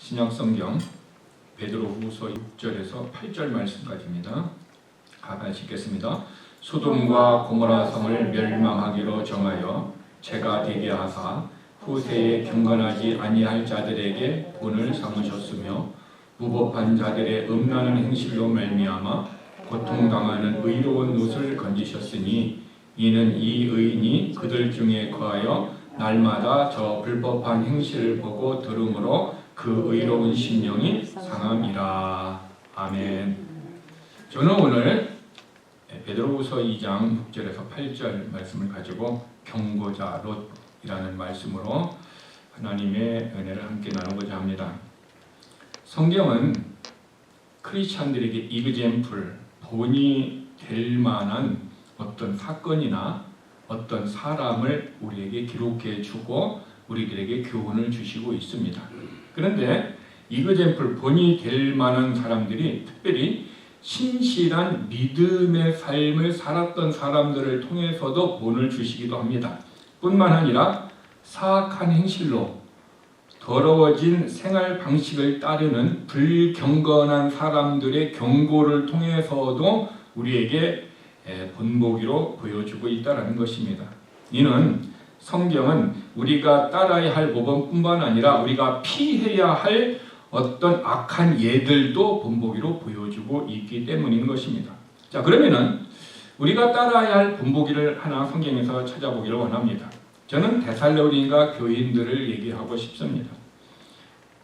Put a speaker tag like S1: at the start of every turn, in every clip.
S1: 신약성경 베드로후서 6절에서 8절 말씀까지입니다. 같이 읽겠습니다. 소돔과 고모라 성을 멸망하기로 정하여 죄가 되게 하사 후세에 경건하지 아니할 자들에게 본을 삼으셨으며 무법한 자들의 음란한 행실로 말미암아 고통당하는 의로운 롯을 건지셨으니 이는 이 의인이 그들 중에 거하여 날마다 저 불법한 행실을 보고 들음으로 그 의로운 심령이 상함이라. 아멘. 저는 오늘 베드로후서 2장 6절에서 8절 말씀을 가지고 경고자 롯이라는 말씀으로 하나님의 은혜를 함께 나누고자 합니다. 성경은 크리스찬들에게 이그젬플, 본이 될 만한 어떤 사건이나 어떤 사람을 우리에게 기록해 주고 우리들에게 교훈을 주시고 있습니다. 그런데 이그젬플, 본이 될 만한 사람들이 특별히 신실한 믿음의 삶을 살았던 사람들을 통해서도 본을 주시기도 합니다. 뿐만 아니라 사악한 행실로 더러워진 생활 방식을 따르는 불경건한 사람들의 경고를 통해서도 우리에게 본보기로 보여주고 있다는 것입니다. 이는 성경은 우리가 따라야 할 모범뿐만 아니라 우리가 피해야 할 어떤 악한 예들도 본보기로 보여주고 있기 때문인 것입니다. 자, 그러면은 우리가 따라야 할 본보기를 하나 성경에서 찾아보기를 원합니다. 저는 데살로니가 교인들을 얘기하고 싶습니다.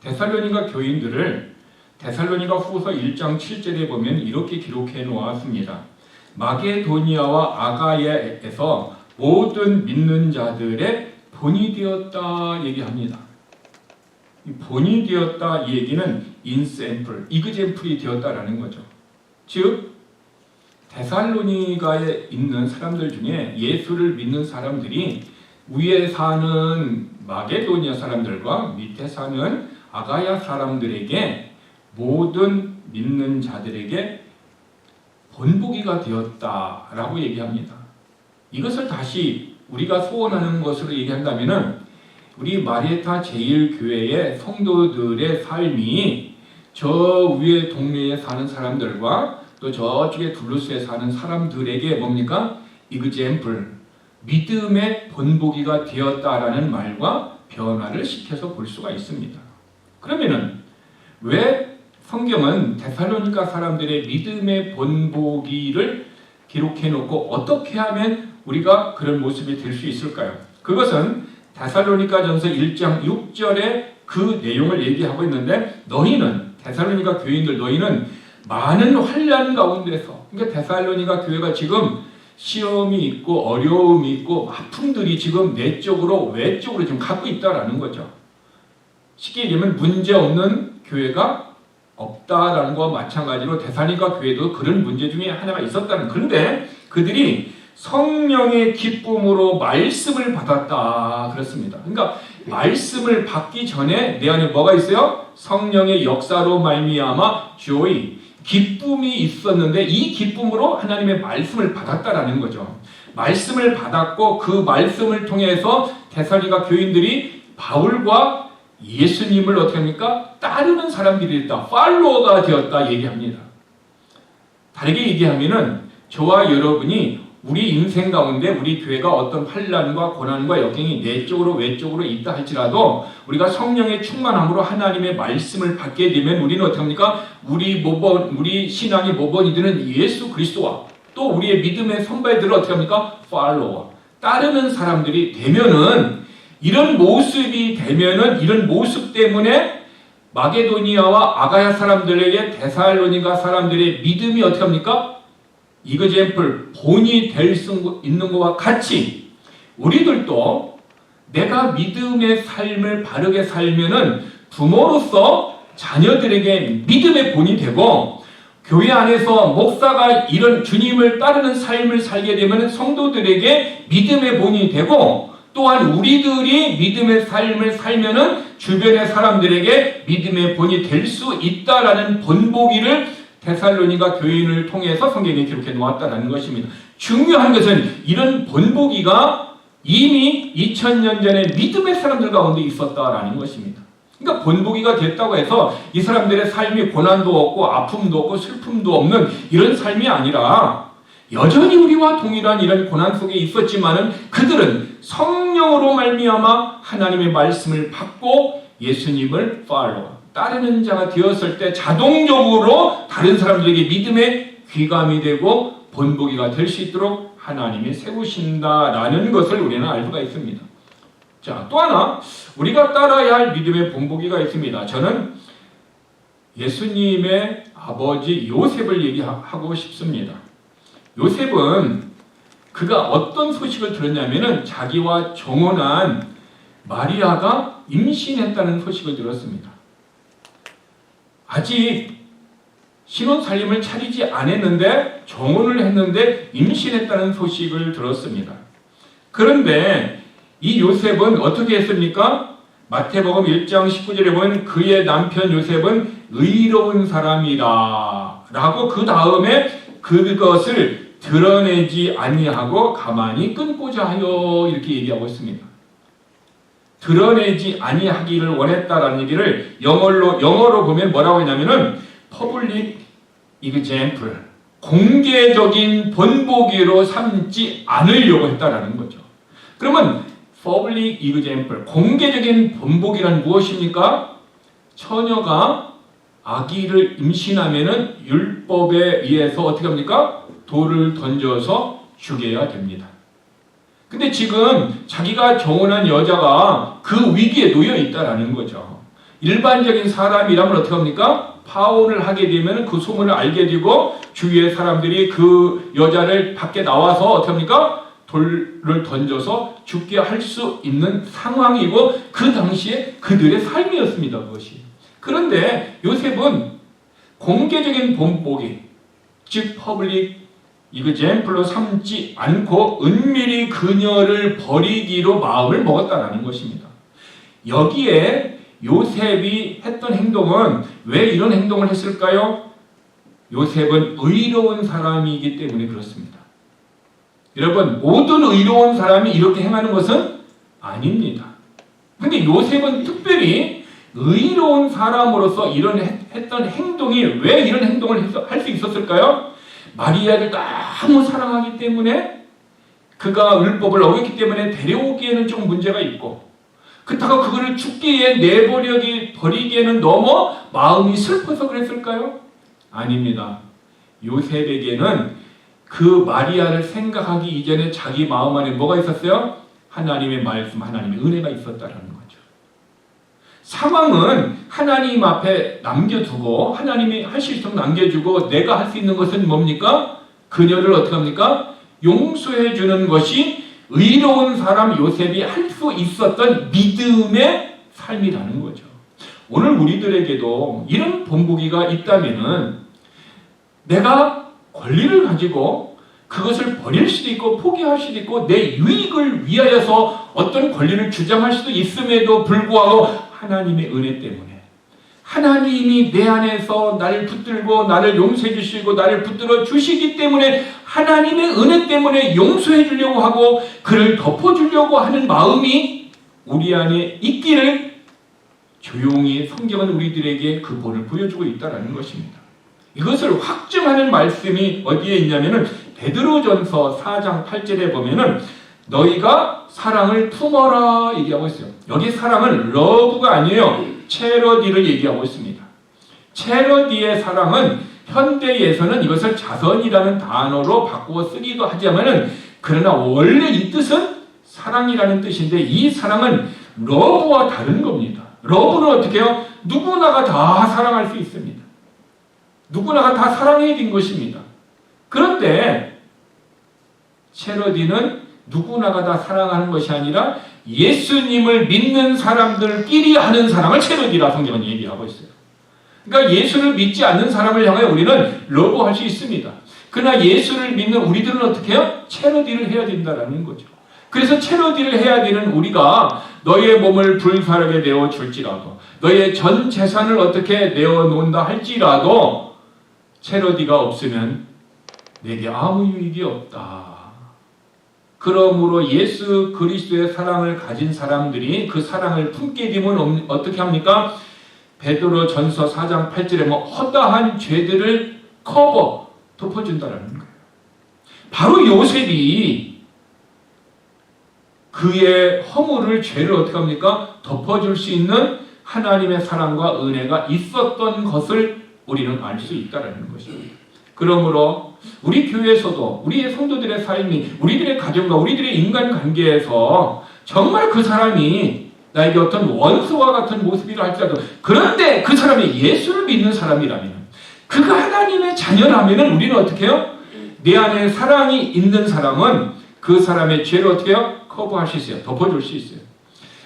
S1: 데살로니가 교인들을 데살로니가 후서 1장 7절에 보면 이렇게 기록해 놓았습니다. 마게도니아와 아가야에서 모든 믿는 자들의 본이 되었다 얘기합니다. 본이 되었다 이 얘기는 인샘플, 이그젬플이 되었다라는 거죠. 즉 데살로니가에 있는 사람들 중에 예수를 믿는 사람들이 위에 사는 마게도니아 사람들과 밑에 사는 아가야 사람들에게 모든 믿는 자들에게 본보기가 되었다라고 얘기합니다. 이것을 다시 우리가 소원하는 것으로 얘기한다면은 우리 마리에타 제1교회의 성도들의 삶이 저 위에 동네에 사는 사람들과 또 저쪽에 둘루스에 사는 사람들에게 뭡니까? 이그젬플, 믿음의 본보기가 되었다라는 말과 변화를 시켜서 볼 수가 있습니다. 그러면은 왜 성경은 데살로니가 사람들의 믿음의 본보기를 기록해 놓고 어떻게 하면 우리가 그런 모습이 될 수 있을까요? 그것은 데살로니가전서 1장 6절에 그 내용을 얘기하고 있는데 너희는 데살로니가 교인들 너희는 많은 환난 가운데서 그러니까 데살로니가 교회가 지금 시험이 있고 어려움이 있고 아픔들이 지금 내적으로 외적으로 지금 갖고 있다라는 거죠. 쉽게 얘기하면 문제 없는 교회가 없다라는 것과 마찬가지로 데살로니가 교회도 그런 문제 중에 하나가 있었다는. 그런데 그들이 성령의 기쁨으로 말씀을 받았다 그렇습니다. 그러니까 말씀을 받기 전에 내 안에 뭐가 있어요? 성령의 역사로 말미암아 joy, 기쁨이 있었는데 이 기쁨으로 하나님의 말씀을 받았다라는 거죠. 말씀을 받았고 그 말씀을 통해서 데살로니가 교인들이 바울과 예수님을 어떻게 합니까? 따르는 사람들이 됐다. 팔로워가 되었다 얘기합니다. 다르게 얘기하면은 저와 여러분이 우리 인생 가운데 우리 교회가 어떤 환난과 고난과 역경이 내적으로 외적으로 있다 할지라도 우리가 성령의 충만함으로 하나님의 말씀을 받게 되면 우리는 어떻게 합니까? 우리 신앙의 모범이 되는 예수 그리스도와 또 우리의 믿음의 선배들을 어떻게 합니까? 팔로워, 따르는 사람들이 되면은 이런 모습이 되면은 이런 모습 때문에 마게도니아와 아가야 사람들에게 데살로니가 사람들의 믿음이 어떻게 합니까? 이그젬플, 본이 될 수 있는 것과 같이 우리들도 내가 믿음의 삶을 바르게 살면은 부모로서 자녀들에게 믿음의 본이 되고 교회 안에서 목사가 이런 주님을 따르는 삶을 살게 되면 성도들에게 믿음의 본이 되고 또한 우리들이 믿음의 삶을 살면은 주변의 사람들에게 믿음의 본이 될 수 있다라는 본보기를 데살로니가 교인을 통해서 성경에 기록해 놓았다는 것입니다. 중요한 것은 이런 본보기가 이미 2000년 전에 믿음의 사람들 가운데 있었다라는 것입니다. 그러니까 본보기가 됐다고 해서 이 사람들의 삶이 고난도 없고 아픔도 없고 슬픔도 없는 이런 삶이 아니라 여전히 우리와 동일한 이런 고난 속에 있었지만은 그들은 성령으로 말미암아 하나님의 말씀을 받고 예수님을 따르는 자가 되었을 때 자동적으로 다른 사람들에게 믿음의 귀감이 되고 본보기가 될 수 있도록 하나님이 세우신다라는 것을 우리는 알 수가 있습니다. 자, 또 하나 우리가 따라야 할 믿음의 본보기가 있습니다. 저는 예수님의 아버지 요셉을 얘기하고 싶습니다. 요셉은 그가 어떤 소식을 들었냐면은 자기와 정혼한 마리아가 임신했다는 소식을 들었습니다. 아직 신혼 살림을 차리지 않았는데 정혼을 했는데 임신했다는 소식을 들었습니다. 그런데 이 요셉은 어떻게 했습니까? 마태복음 1장 19절에 보면 그의 남편 요셉은 의로운 사람이다 라고 그 다음에 그것을 드러내지 아니하고 가만히 끊고자 하여 이렇게 얘기하고 있습니다. 드러내지 아니하기를 원했다라는 얘기를 영어로 보면 뭐라고 했냐면은 public example, 공개적인 본보기로 삼지 않으려고 했다라는 거죠. 그러면 public example, 공개적인 본보기란 무엇입니까? 처녀가 아기를 임신하면은 율법에 의해서 어떻게 합니까? 돌을 던져서 죽여야 됩니다. 근데 지금 자기가 정혼한 여자가 그 위기에 놓여 있다라는 거죠. 일반적인 사람이라면 어떻게 합니까? 파혼을 하게 되면 그 소문을 알게 되고 주위의 사람들이 그 여자를 밖에 나와서 어떻게 합니까? 돌을 던져서 죽게 할 수 있는 상황이고 그 당시에 그들의 삶이었습니다. 그것이. 그런데 요셉은 공개적인 본보기, 즉 퍼블릭 example로 삼지 않고 은밀히 그녀를 버리기로 마음을 먹었다라는 것입니다. 여기에 요셉이 했던 행동은 왜 이런 행동을 했을까요? 요셉은 의로운 사람이기 때문에 그렇습니다. 여러분, 모든 의로운 사람이 이렇게 행하는 것은 아닙니다. 근데 요셉은 특별히 의로운 사람으로서 이런 했던 행동이 왜 이런 행동을 할 수 있었을까요? 마리아를 너무 사랑하기 때문에 그가 율법을 어겼기 때문에 데려오기에는 좀 문제가 있고 그렇다고 그거를 죽기에 버리기에는 너무 마음이 슬퍼서 그랬을까요? 아닙니다. 요셉에게는 그 마리아를 생각하기 이전에 자기 마음 안에 뭐가 있었어요? 하나님의 말씀, 하나님의 은혜가 있었다라는 거죠. 상황은 하나님 앞에 남겨두고 하나님이 할 수 있도록 남겨주고 내가 할 수 있는 것은 뭡니까? 그녀를 어떻게 합니까? 용서해 주는 것이 의로운 사람 요셉이 할 수 있었던 믿음의 삶이라는 거죠. 오늘 우리들에게도 이런 본보기가 있다면은 내가 권리를 가지고 그것을 버릴 수도 있고 포기할 수도 있고 내 유익을 위하여서 어떤 권리를 주장할 수도 있음에도 불구하고 하나님의 은혜 때문에 하나님이 내 안에서 나를 붙들고 나를 용서해 주시고 나를 붙들어 주시기 때문에 하나님의 은혜 때문에 용서해 주려고 하고 그를 덮어주려고 하는 마음이 우리 안에 있기를 조용히 성경은 우리들에게 그 본을 보여주고 있다는 것입니다. 이것을 확증하는 말씀이 어디에 있냐면은 베드로전서 4장 8절에 보면은 너희가 사랑을 품어라 얘기하고 있어요. 여기 사랑은 러브가 아니에요. 체러디를 얘기하고 있습니다. 체러디의 사랑은 현대에서는 이것을 자선이라는 단어로 바꾸어 쓰기도 하지만은 그러나 원래 이 뜻은 사랑이라는 뜻인데 이 사랑은 러브와 다른 겁니다. 러브는 어떻게 해요? 누구나가 다 사랑할 수 있습니다. 누구나가 다 사랑해야 된 것입니다. 그런데 체러디는 누구나가 다 사랑하는 것이 아니라 예수님을 믿는 사람들끼리 하는 사랑을 체러디라 성경은 얘기하고 있어요. 그러니까 예수를 믿지 않는 사람을 향해 우리는 러브할 수 있습니다. 그러나 예수를 믿는 우리들은 어떻게 해요? 체러디를 해야 된다는 거죠. 그래서 체러디를 해야 되는 우리가 너의 몸을 불사르게 내어 줄지라도 너의 전 재산을 어떻게 내어놓는다 할지라도 체러디가 없으면 내게 아무 유익이 없다. 그러므로 예수 그리스도의 사랑을 가진 사람들이 그 사랑을 품게 되면 어떻게 합니까? 베드로전서 4장 8절에 허다한 죄들을 덮어준다라는 거예요. 바로 요셉이 그의 허물을, 죄를 어떻게 합니까? 덮어줄 수 있는 하나님의 사랑과 은혜가 있었던 것을 우리는 알 수 있다는 것입니다. 그러므로 우리 교회에서도 우리의 성도들의 삶이, 우리들의 가정과 우리들의 인간관계에서 정말 그 사람이 나에게 어떤 원수와 같은 모습이라 할지라도, 그런데 그 사람이 예수를 믿는 사람이라면, 그가 하나님의 자녀라면 우리는 어떻게 해요? 내 안에 사랑이 있는 사람은 그 사람의 죄를 어떻게 해요? 커버할 수 있어요. 덮어줄 수 있어요.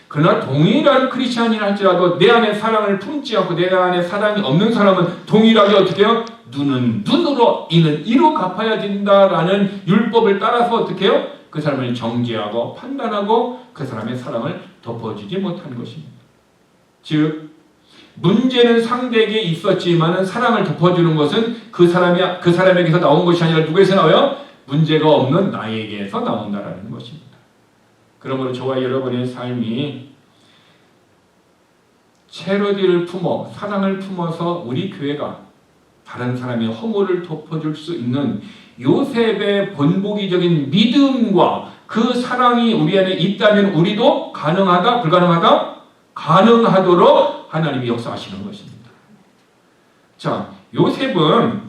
S1: 그러나 동일한 크리스찬이라 할지라도 내 안에 사랑을 품지 않고 내 안에 사랑이 없는 사람은 동일하게 어떻게 해요? 눈은 눈으로, 이는 이로 갚아야 된다라는 율법을 따라서 어떻게 해요? 그 사람을 정죄하고 판단하고 그 사람의 사랑을 덮어주지 못한 것입니다. 즉 문제는 상대에게 있었지만 사랑을 덮어주는 것은 그 사람에게서 나온 것이 아니라 누구에서 나와요? 문제가 없는 나에게서 나온다라는 것입니다. 그러므로 저와 여러분의 삶이 체러디를 품어, 사랑을 품어서 우리 교회가 다른 사람의 허물을 덮어줄 수 있는 요셉의 본보기적인 믿음과 그 사랑이 우리 안에 있다면 우리도 가능하다? 불가능하다? 가능하도록 하나님이 역사하시는 것입니다. 자, 요셉은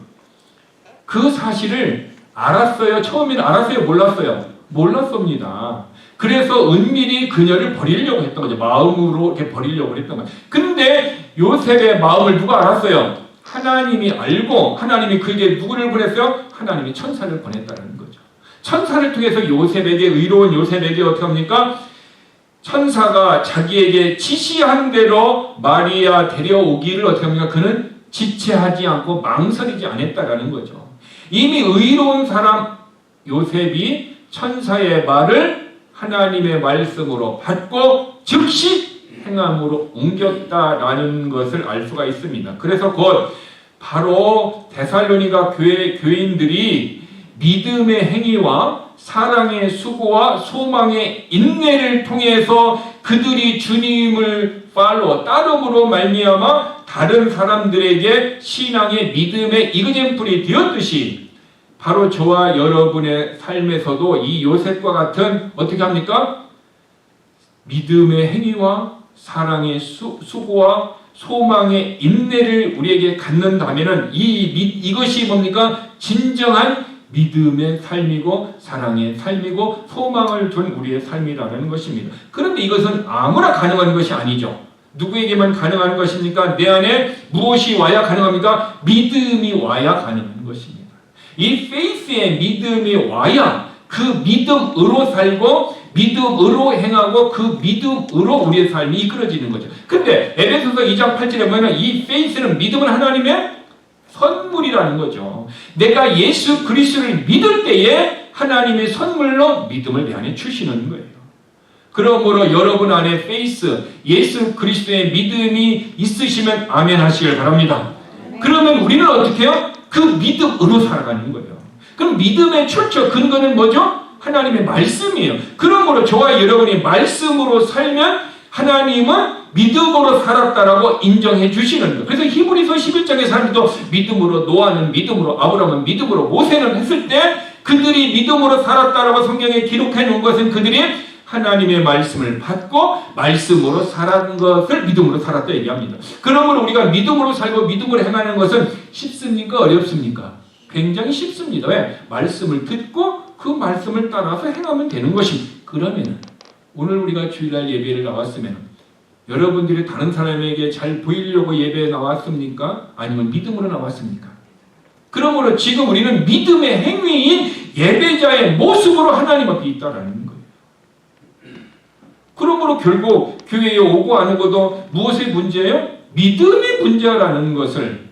S1: 그 사실을 알았어요? 처음에는 알았어요? 몰랐어요? 몰랐습니다. 그래서 은밀히 그녀를 버리려고 했던 거죠. 마음으로 이렇게 버리려고 했던 거죠. 근데 요셉의 마음을 누가 알았어요? 하나님이 알고, 하나님이 그에게 누구를 보냈어요? 하나님이 천사를 보냈다는 거죠. 천사를 통해서 요셉에게, 의로운 요셉에게 어떻게 합니까? 천사가 자기에게 지시한 대로 마리아 데려오기를 어떻게 합니까? 그는 지체하지 않고 망설이지 않았다라는 거죠. 이미 의로운 사람 요셉이 천사의 말을 하나님의 말씀으로 받고 즉시 행함으로 옮겼다라는 것을 알 수가 있습니다. 그래서 곧 바로 데살로니가 교인들이 믿음의 행위와 사랑의 수고와 소망의 인내를 통해서 그들이 주님을 따름으로 말미암아 다른 사람들에게 신앙의 믿음의 이그젠플이 되었듯이 바로 저와 여러분의 삶에서도 이 요셉과 같은 어떻게 합니까? 믿음의 행위와 사랑의 수고와 소망의 인내를 우리에게 갖는다면은 이것이 뭡니까? 진정한 믿음의 삶이고 사랑의 삶이고 소망을 둔 우리의 삶이라는 것입니다. 그런데 이것은 아무나 가능한 것이 아니죠. 누구에게만 가능한 것입니까? 내 안에 무엇이 와야 가능합니까? 믿음이 와야 가능한 것입니다. 이 페이스의 믿음이 와야 그 믿음으로 살고 믿음으로 행하고 그 믿음으로 우리의 삶이 이끌어지는 거죠. 근데 에베소서 2장 8절에 보면 이 페이스는, 믿음은 하나님의 선물이라는 거죠. 내가 예수 그리스도를 믿을 때에 하나님의 선물로 믿음을 내 안에 주시는 거예요. 그러므로 여러분 안에 페이스, 예수 그리스도의 믿음이 있으시면 아멘 하시길 바랍니다. 그러면 우리는 어떻게 해요? 그 믿음으로 살아가는 거예요. 그럼 믿음의 출처, 근거는 뭐죠? 하나님의 말씀이에요. 그러므로 저와 여러분이 말씀으로 살면 하나님은 믿음으로 살았다라고 인정해 주시는 거예요. 그래서 히브리서 11장의 사람들도 믿음으로 노아는 믿음으로, 아브라함은 믿음으로, 모세는 했을 때 그들이 믿음으로 살았다라고 성경에 기록해 놓은 것은 그들이 하나님의 말씀을 받고 말씀으로 살았던 것을 믿음으로 살았다 얘기합니다. 그러므로 우리가 믿음으로 살고 믿음으로 행하는 것은 쉽습니까? 어렵습니까? 굉장히 쉽습니다. 왜? 말씀을 듣고 그 말씀을 따라서 행하면 되는 것입니다. 그러면 오늘 우리가 주일날 예배를 나왔으면 여러분들이 다른 사람에게 잘 보이려고 예배에 나왔습니까? 아니면 믿음으로 나왔습니까? 그러므로 지금 우리는 믿음의 행위인 예배자의 모습으로 하나님 앞에 있다라는 거예요. 그러므로 결국 교회에 오고 안 오고도 무엇의 문제예요? 믿음의 문제라는 것을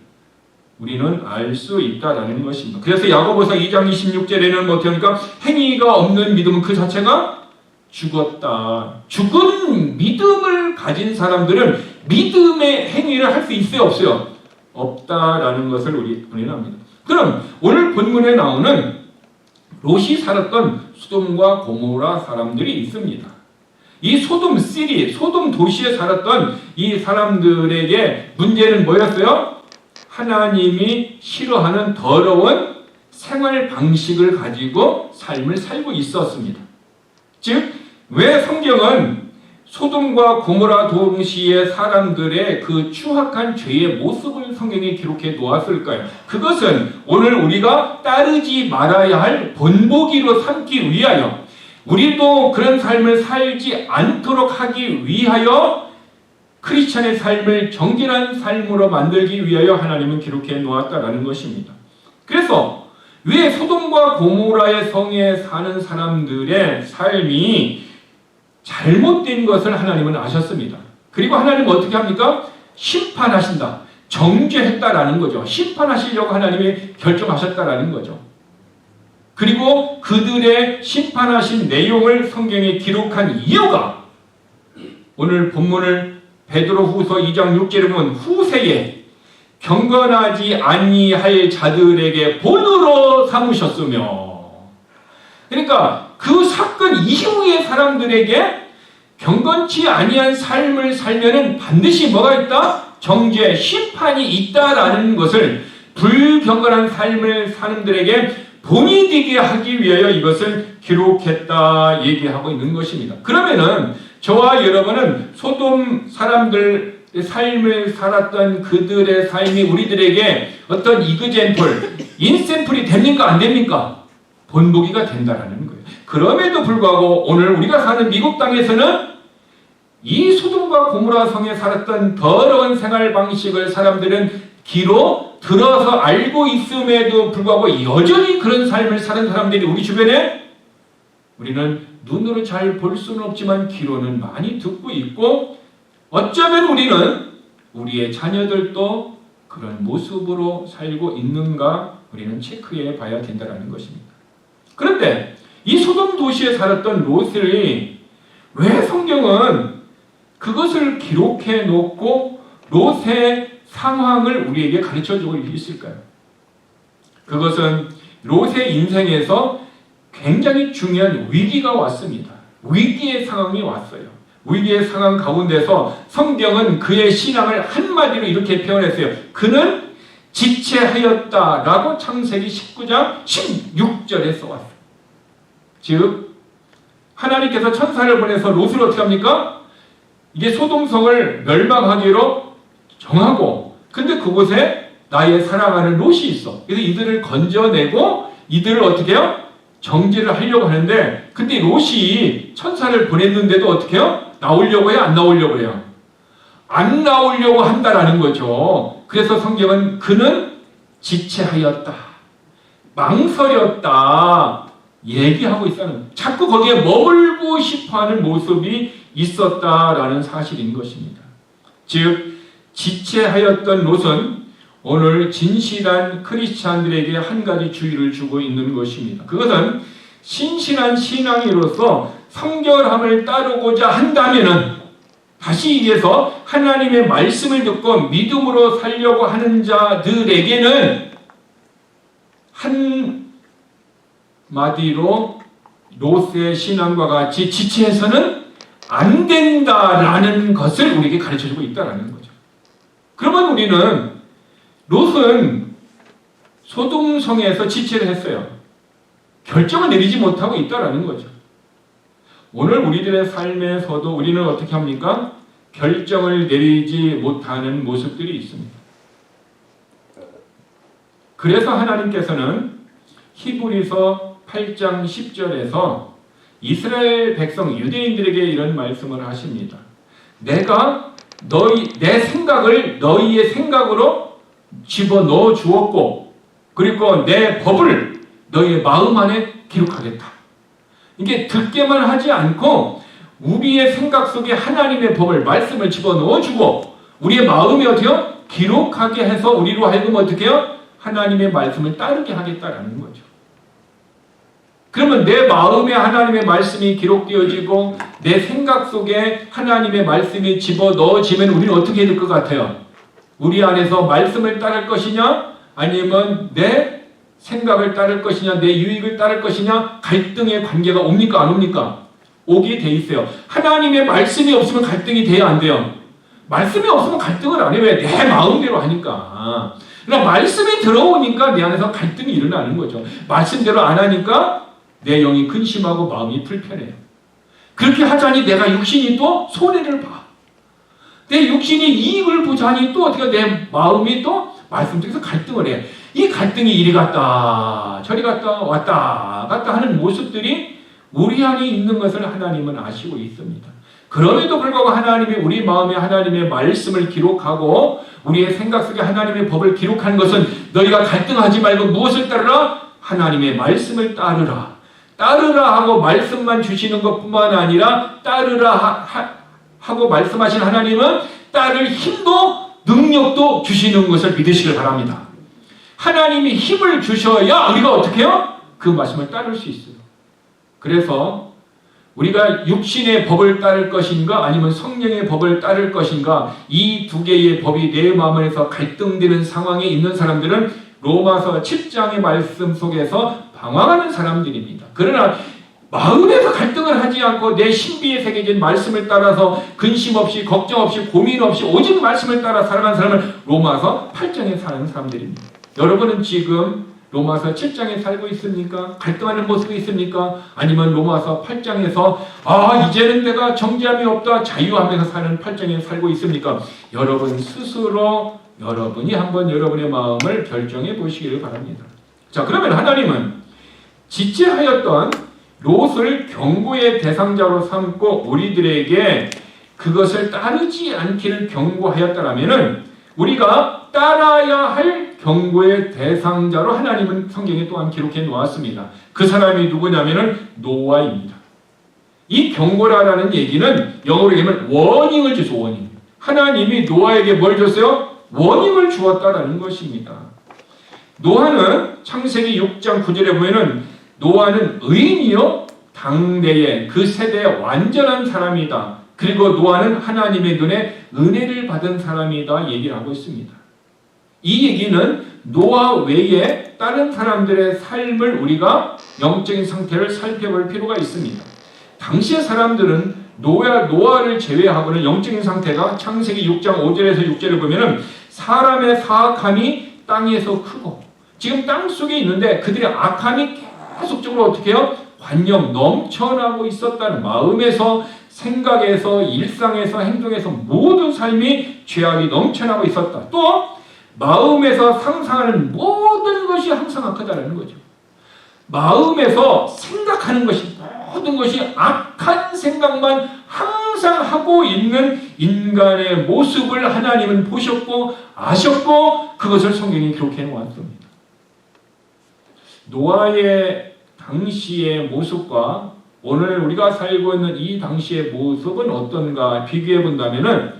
S1: 우리는 알 수 있다라는 것입니다. 그래서 야고보서 2장 26절에는 뭐 어떻게 하니까 행위가 없는 믿음은 그 자체가 죽었다. 죽은 믿음을 가진 사람들은 믿음의 행위를 할 수 있어요? 없어요? 없다라는 것을 우리는 압니다. 그럼 오늘 본문에 나오는 롯이 살았던 소돔과 고모라 사람들이 있습니다. 이 소돔 도시에 살았던 이 사람들에게 문제는 뭐였어요? 하나님이 싫어하는 더러운 생활 방식을 가지고 삶을 살고 있었습니다. 즉, 왜 성경은 소돔과 고모라 도시의 사람들의 그 추악한 죄의 모습을 성경에 기록해 놓았을까요? 그것은 오늘 우리가 따르지 말아야 할 본보기로 삼기 위하여, 우리도 그런 삶을 살지 않도록 하기 위하여 크리스찬의 삶을 정결한 삶으로 만들기 위하여 하나님은 기록해 놓았다라는 것입니다. 그래서 왜 소돔과 고모라의 성에 사는 사람들의 삶이 잘못된 것을 하나님은 아셨습니다. 그리고 하나님은 어떻게 합니까? 심판하신다. 정죄했다라는 거죠. 심판하시려고 하나님이 결정하셨다라는 거죠. 그리고 그들의 심판하신 내용을 성경에 기록한 이유가 오늘 본문을 베드로후서 2장 6절에 보면 후세에 경건하지 아니할 자들에게 본으로 삼으셨으며, 그러니까 그 사건 이후의 사람들에게 경건치 아니한 삶을 살면은 반드시 뭐가 있다? 정죄, 심판이 있다라는 것을 불경건한 삶을 사는 들에게 본이 되게 하기 위하여 이것을 기록했다 얘기하고 있는 것입니다. 그러면은 저와 여러분은 소돔 사람들 삶을 살았던 그들의 삶이 우리들에게 어떤 이그젠플, 인샘플이 됩니까? 안 됩니까? 본보기가 된다라는 거예요. 그럼에도 불구하고 오늘 우리가 사는 미국 땅에서는 이 소돔과 고모라 성에 살았던 더러운 생활 방식을 사람들은 귀로 들어서 알고 있음에도 불구하고 여전히 그런 삶을 사는 사람들이 우리 주변에, 우리는 눈으로 잘 볼 수는 없지만 귀로는 많이 듣고 있고, 어쩌면 우리는 우리의 자녀들도 그런 모습으로 살고 있는가 우리는 체크해 봐야 된다는 것입니다. 그런데 이 소돔 도시에 살았던 롯을 왜 성경은 그것을 기록해 놓고 롯의 상황을 우리에게 가르쳐 주고 있을까요? 그것은 롯의 인생에서 굉장히 중요한 위기가 왔습니다. 위기의 상황이 왔어요. 위기의 상황 가운데서 성경은 그의 신앙을 한마디로 이렇게 표현했어요. 그는 지체하였다라고 창세기 19장 16절에 써왔어요. 즉 하나님께서 천사를 보내서 롯을 어떻게 합니까? 이게 소돔성을 멸망하기로 정하고, 근데 그곳에 나의 사랑하는 롯이 있어. 그래서 이들을 건져내고 이들을 어떻게 해요? 정죄를 하려고 하는데, 근데 롯이 천사를 보냈는데도 어떻게 해요? 나오려고 해요? 안 나오려고 해요? 안 나오려고 한다라는 거죠. 그래서 성경은 그는 지체하였다, 망설였다 얘기하고 있어요. 자꾸 거기에 머물고 싶어하는 모습이 있었다라는 사실인 것입니다. 즉 지체하였던 롯은 오늘 진실한 크리스찬들에게 한 가지 주의를 주고 있는 것입니다. 그것은 신실한 신앙인으로서 성결함을 따르고자 한다면은, 다시 얘기해서 하나님의 말씀을 듣고 믿음으로 살려고 하는 자들에게는 한마디로 롯의 신앙과 같이 지체해서는 안 된다라는 것을 우리에게 가르쳐주고 있다는 거죠. 그러면 우리는 롯은 소돔성에서 지체를 했어요. 결정을 내리지 못하고 있다는 거죠. 오늘 우리들의 삶에서도 우리는 어떻게 합니까? 결정을 내리지 못하는 모습들이 있습니다. 그래서 하나님께서는 히브리서 8장 10절에서 이스라엘 백성 유대인들에게 이런 말씀을 하십니다. 내가 내 생각을 너희의 생각으로 집어넣어 주었고, 그리고 내 법을 너희의 마음 안에 기록하겠다. 이게 듣게만 하지 않고 우리의 생각 속에 하나님의 법을, 말씀을 집어넣어 주고 우리의 마음이 어떻게요? 기록하게 해서 우리로 하여금 어떻게 해요? 하나님의 말씀을 따르게 하겠다라는 거죠. 그러면 내 마음에 하나님의 말씀이 기록되어지고 내 생각 속에 하나님의 말씀이 집어넣어지면 우리는 어떻게 될 것 같아요? 우리 안에서 말씀을 따를 것이냐? 아니면 내 생각을 따를 것이냐, 내 유익을 따를 것이냐, 갈등의 관계가 옵니까, 안 옵니까? 오게 돼 있어요. 하나님의 말씀이 없으면 갈등이 돼야 안 돼요. 말씀이 없으면 갈등을 안 해요. 왜? 내 마음대로 하니까. 그러니까 말씀이 들어오니까 내 안에서 갈등이 일어나는 거죠. 말씀대로 안 하니까 내 영이 근심하고 마음이 불편해요. 그렇게 하자니 내가 육신이 또 손해를 봐. 내 육신이 이익을 보자니 또 어떻게 내 마음이 또 말씀 중에서 갈등을 해. 이 갈등이 이리 갔다 저리 갔다 왔다 갔다 하는 모습들이 우리 안에 있는 것을 하나님은 아시고 있습니다. 그럼에도 불구하고 하나님이 우리 마음에 하나님의 말씀을 기록하고 우리의 생각 속에 하나님의 법을 기록한 것은 너희가 갈등하지 말고 무엇을 따르라? 하나님의 말씀을 따르라. 따르라 하고 말씀만 주시는 것뿐만 아니라 따르라 하고 말씀하신 하나님은 따를 힘도 능력도 주시는 것을 믿으시길 바랍니다. 하나님이 힘을 주셔야 우리가 어떻게 해요? 그 말씀을 따를 수 있어요. 그래서 우리가 육신의 법을 따를 것인가 아니면 성령의 법을 따를 것인가 이 두 개의 법이 내 마음에서 갈등되는 상황에 있는 사람들은 로마서 7장의 말씀 속에서 방황하는 사람들입니다. 그러나 마음에서 갈등을 하지 않고 내 신비에 새겨진 말씀을 따라서 근심 없이 걱정 없이 고민 없이 오직 말씀을 따라 살아가는 사람은 로마서 8장에 사는 사람들입니다. 여러분은 지금 로마서 7장에 살고 있습니까? 갈등하는 모습이 있습니까? 아니면 로마서 8장에서 이제는 내가 정죄함이 없다 자유하면서 사는 8장에 살고 있습니까? 여러분 스스로 여러분이 한번 여러분의 마음을 결정해 보시기를 바랍니다. 자, 그러면 하나님은 지체하였던 롯을 경고의 대상자로 삼고 우리들에게 그것을 따르지 않기를 경고하였다라면은 우리가 따라야 할 경고의 대상자로 하나님은 성경에 또한 기록해 놓았습니다. 그 사람이 누구냐면은 노아입니다. 이 경고라는 얘기는 영어로 얘기하면 워닝을 주소. 워닝. 하나님이 노아에게 뭘 줬어요? 워닝을 주었다라는 것입니다. 노아는 창세기 6장 9절에 보면은 노아는 의인이요 당대의 그 세대의 완전한 사람이다. 그리고 노아는 하나님의 눈에 은혜를 받은 사람이다 얘기를 하고 있습니다. 이 얘기는 노아 외에 다른 사람들의 삶을 우리가 영적인 상태를 살펴볼 필요가 있습니다. 당시의 사람들은 노아를 제외하고는 영적인 상태가 창세기 6장 5절에서 6절을 보면은 사람의 사악함이 땅에서 크고 지금 땅 속에 있는데 그들의 악함이 계속적으로 어떻게 해요? 관념 넘쳐나고 있었다는 마음에서 생각에서 일상에서 행동에서 모든 삶이 죄악이 넘쳐나고 있었다. 또 마음에서 상상하는 모든 것이 항상 악하다는 거죠. 마음에서 생각하는 것이 모든 것이 악한 생각만 항상 하고 있는 인간의 모습을 하나님은 보셨고 아셨고 그것을 성경에 기록해 놓았습니다. 노아의 당시의 모습과 오늘 우리가 살고 있는 이 당시의 모습은 어떤가 비교해 본다면은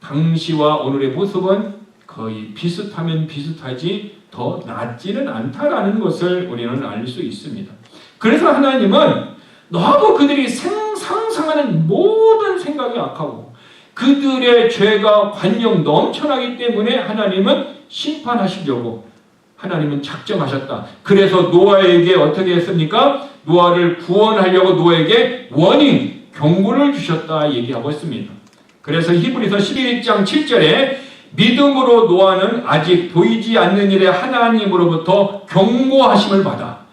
S1: 당시와 오늘의 모습은 거의 비슷하면 비슷하지 더 낫지는 않다라는 것을 우리는 알 수 있습니다. 그래서 하나님은 너무 그들이 상상하는 모든 생각이 악하고 그들의 죄가 관념 넘쳐나기 때문에 하나님은 심판하시려고 하나님은 작정하셨다. 그래서 노아에게 어떻게 했습니까? 노아를 구원하려고 노아에게 워닝, 경고를 주셨다 얘기하고 있습니다. 그래서 히브리서 11장 7절에 믿음으로 노아는 아직 보이지 않는 일에 하나님으로부터 경고하심을 받아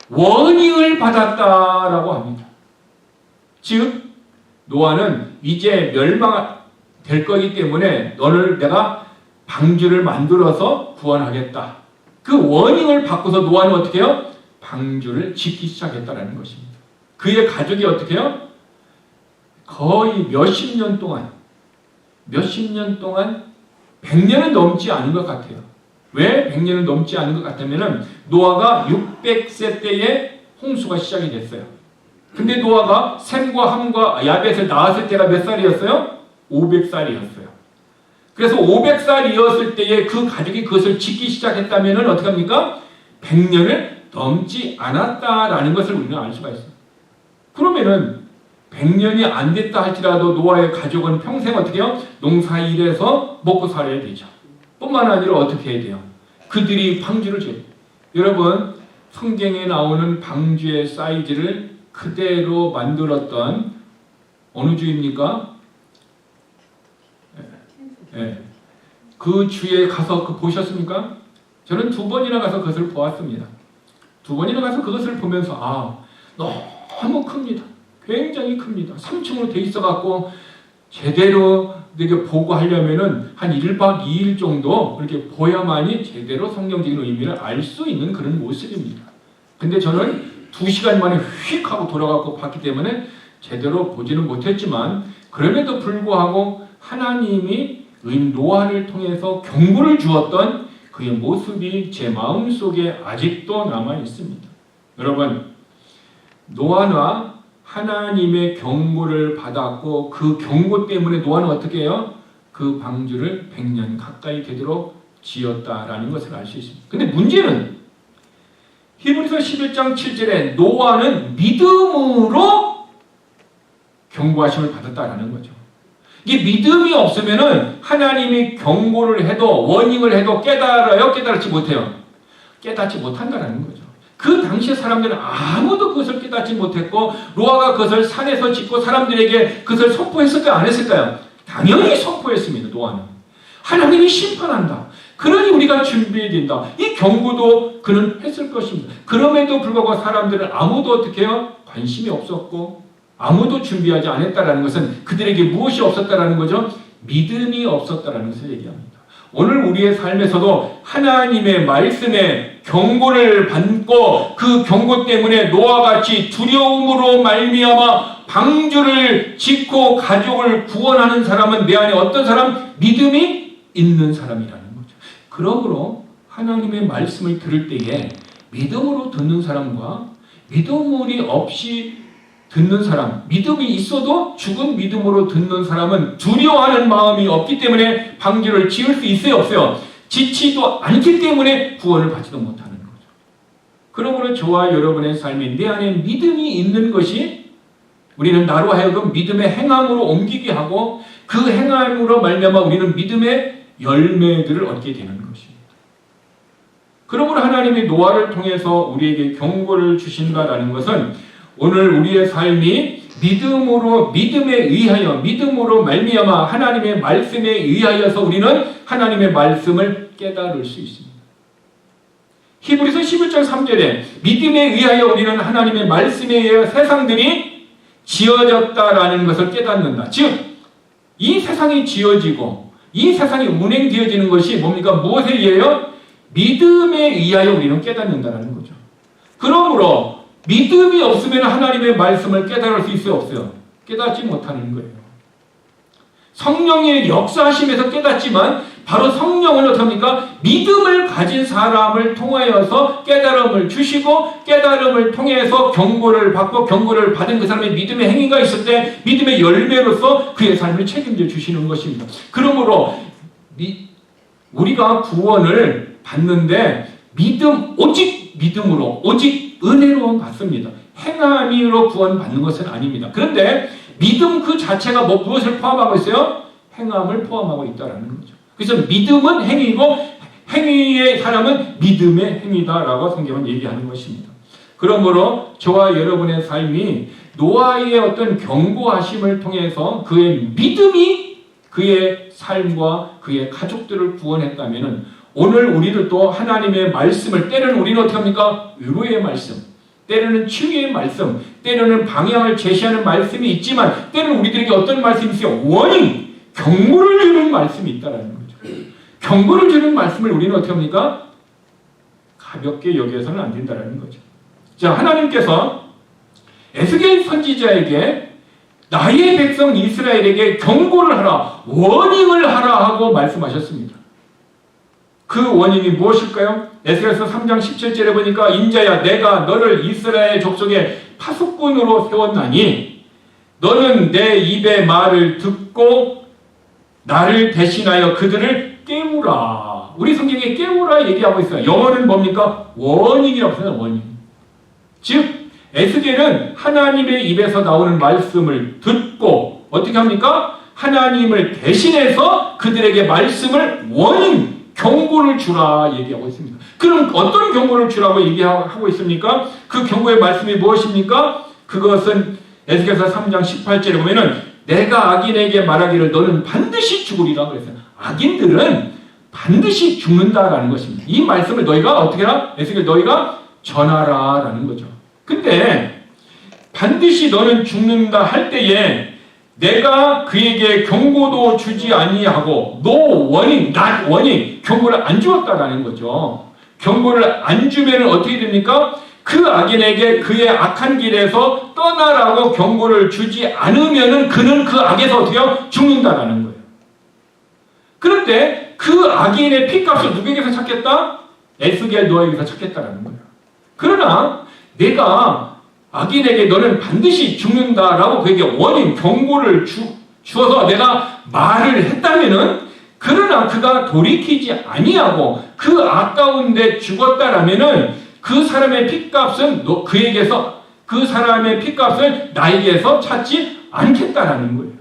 S1: 워닝을 받았다라고 합니다. 즉 노아는 이제 멸망될 거기 때문에 너를 내가 방주를 만들어서 구원하겠다. 그 워닝을 받고서 노아는 어떻게 해요? 방주를 짓기 시작했다는 것입니다. 그의 가족이 어떻게 해요? 거의 몇십 년 동안 100년은 넘지 않은 것 같아요. 왜 100년은 넘지 않은 것 같다면 노아가 600세 때에 홍수가 시작이 됐어요. 근데 노아가 셈과 함과 야벳을 낳았을 때가 몇 살이었어요? 500살이었어요. 그래서 500살이었을 때에 그 가족이 그것을 짓기 시작했다면 어떻게 합니까? 100년을 넘지 않았다라는 것을 우리는 알 수가 있어요. 그러면은 100년이 안 됐다 할지라도 노아의 가족은 평생 어떻게 해요? 농사일해서 먹고 살아야 되죠. 뿐만 아니라 어떻게 해야 돼요? 그들이 방주를 지어요. 여러분, 성경에 나오는 방주의 사이즈를 그대로 만들었던 어느 주입니까? 네. 그 주에 가서 보셨습니까? 저는 2번이나 가서 그것을 보았습니다. 2번이나 가서 그것을 보면서 너무 큽니다. 굉장히 큽니다. 3층으로 돼 있어갖고 제대로 이렇게 보고 하려면은 한 1박 2일 정도 그렇게 보야만이 제대로 성경적인 의미를 알 수 있는 그런 모습입니다. 근데 저는 2시간 만에 휙 하고 돌아가고 봤기 때문에 제대로 보지는 못했지만, 그럼에도 불구하고 하나님이 노아를 통해서 경고를 주었던 그의 모습이 제 마음속에 아직도 남아 있습니다. 여러분, 노아가 하나님의 경고를 받았고 그 경고 때문에 노아는 어떻게 해요? 그 방주를 100년 가까이 되도록 지었다라는 것을 알 수 있습니다. 근데 문제는 히브리서 11장 7절에 노아는 믿음으로 경고하심을 받았다라는 거죠. 이게 믿음이 없으면은 하나님이 경고를 해도 워닝을 해도 깨달아요? 깨달지 못해요? 깨닫지 못한다라는 거죠. 그 당시의 사람들은 아무도 그것을 깨닫지 못했고, 노아가 그것을 산에서 짓고 사람들에게 그것을 선포했을까요? 안 했을까요? 당연히 선포했습니다. 노아는. 하나님이 심판한다. 그러니 우리가 준비해야 된다. 이 경고도 그는 했을 것입니다. 그럼에도 불구하고 사람들은 아무도 어떻게 해요? 관심이 없었고 아무도 준비하지 않았다라는 것은 그들에게 무엇이 없었다라는 거죠? 믿음이 없었다라는 것을 얘기합니다. 오늘 우리의 삶에서도 하나님의 말씀에 경고를 받고 그 경고 때문에 노아같이 두려움으로 말미암아 방주를 짓고 가족을 구원하는 사람은 내 안에 어떤 사람? 믿음이 있는 사람이라는 거죠. 그러므로 하나님의 말씀을 들을 때에 믿음으로 듣는 사람과 믿음이 없이 듣는 사람, 믿음이 있어도 죽은 믿음으로 듣는 사람은 두려워하는 마음이 없기 때문에 방주를 지을 수 있어요, 없어요? 짓지도 않기 때문에 구원을 받지도 못하는 거죠. 그러므로 저와 여러분의 삶에 내 안에 믿음이 있는 것이 우리는 나로 하여금 믿음의 행함으로 옮기게 하고 그 행함으로 말미암아 우리는 믿음의 열매들을 얻게 되는 것입니다. 그러므로 하나님이 노아를 통해서 우리에게 경고를 주신다라는 것은 오늘 우리의 삶이 믿음으로, 믿음에 의하여, 믿음으로 말미암아 하나님의 말씀에 의하여서 우리는 하나님의 말씀을 깨달을 수 있습니다. 히브리서 11장 3절에 믿음에 의하여 우리는 하나님의 말씀에 의하여 세상들이 지어졌다라는 것을 깨닫는다. 즉, 이 세상이 지어지고 이 세상이 운행되어지는 것이 뭡니까? 무엇에 의하여? 믿음에 의하여 우리는 깨닫는다라는 거죠. 그러므로 믿음이 없으면 하나님의 말씀을 깨달을 수 있어요, 없어요? 깨닫지 못하는 거예요. 성령의 역사하심에서 깨닫지만 바로 성령은 어떻습니까? 믿음을 가진 사람을 통하여서 깨달음을 주시고 깨달음을 통해서 경고를 받고 경고를 받은 그 사람의 믿음의 행위가 있을 때 믿음의 열매로서 그의 삶을 책임져 주시는 것입니다. 그러므로 우리가 구원을 받는데 오직 믿음으로, 오직 은혜로 받습니다. 행함으로 구원받는 것은 아닙니다. 그런데 믿음 그 자체가 무엇을 포함하고 있어요? 행함을 포함하고 있다는 거죠. 그래서 믿음은 행위고 행위의 사람은 믿음의 행위다라고 성경은 얘기하는 것입니다. 그러므로 저와 여러분의 삶이 노아의 어떤 경고하심을 통해서 그의 믿음이 그의 삶과 그의 가족들을 구원했다면 오늘 우리들도 하나님의 말씀을 때로는 우리는 어떻게 합니까? 위로의 말씀, 때로는 치유의 말씀, 때로는 방향을 제시하는 말씀이 있지만 때로는 우리들에게 어떤 말씀이 있어요? 워닝, 경고를 주는 말씀이 있다는 거죠. 경고를 주는 말씀을 우리는 어떻게 합니까? 가볍게 여겨서는 안 된다는 거죠. 자, 하나님께서 에스겔 선지자에게 나의 백성 이스라엘에게 경고를 하라, 워닝을 하라 하고 말씀하셨습니다. 그 원인이 무엇일까요? 에스겔서 3장 17절에 보니까 인자야 내가 너를 이스라엘 족속의 파수꾼으로 세웠나니 너는 내 입의 말을 듣고 나를 대신하여 그들을 깨우라. 우리 성경에 깨우라 얘기하고 있어요. 영어는 뭡니까? 워닝이라고 써요. 워닝. 즉 에스겔은 하나님의 입에서 나오는 말씀을 듣고 어떻게 합니까? 하나님을 대신해서 그들에게 말씀을 워닝, 경고를 주라 얘기하고 있습니다. 그럼 어떤 경고를 주라고 얘기하고 있습니까? 그 경고의 말씀이 무엇입니까? 그것은 에스겔서 3장 18절에 보면은 내가 악인에게 말하기를 너는 반드시 죽으리라 그랬어요. 악인들은 반드시 죽는다라는 것입니다. 이 말씀을 너희가 어떻게 해라? 에스겔 너희가 전하라라는 거죠. 근데 반드시 너는 죽는다 할 때에 내가 그에게 경고도 주지 아니하고 no warning, not warning, 경고를 안 주었다라는 거죠. 경고를 안 주면 어떻게 됩니까? 그 악인에게 그의 악한 길에서 떠나라고 경고를 주지 않으면 그는 그 악에서 어떻게 해요? 죽는다라는 거예요. 그런데 그 악인의 핏값을 누구에게서 찾겠다? 에스겔 노아에게서 찾겠다라는 거예요. 그러나 내가 악인에게 너는 반드시 죽는다라고 그에게 원인, 경고를 주어서 내가 말을 했다면은 그러나 그가 돌이키지 아니하고 그 아까운데 죽었다라면은 그 사람의 핏값은 그에게서 그 사람의 핏값을 나에게서 찾지 않겠다라는 거예요.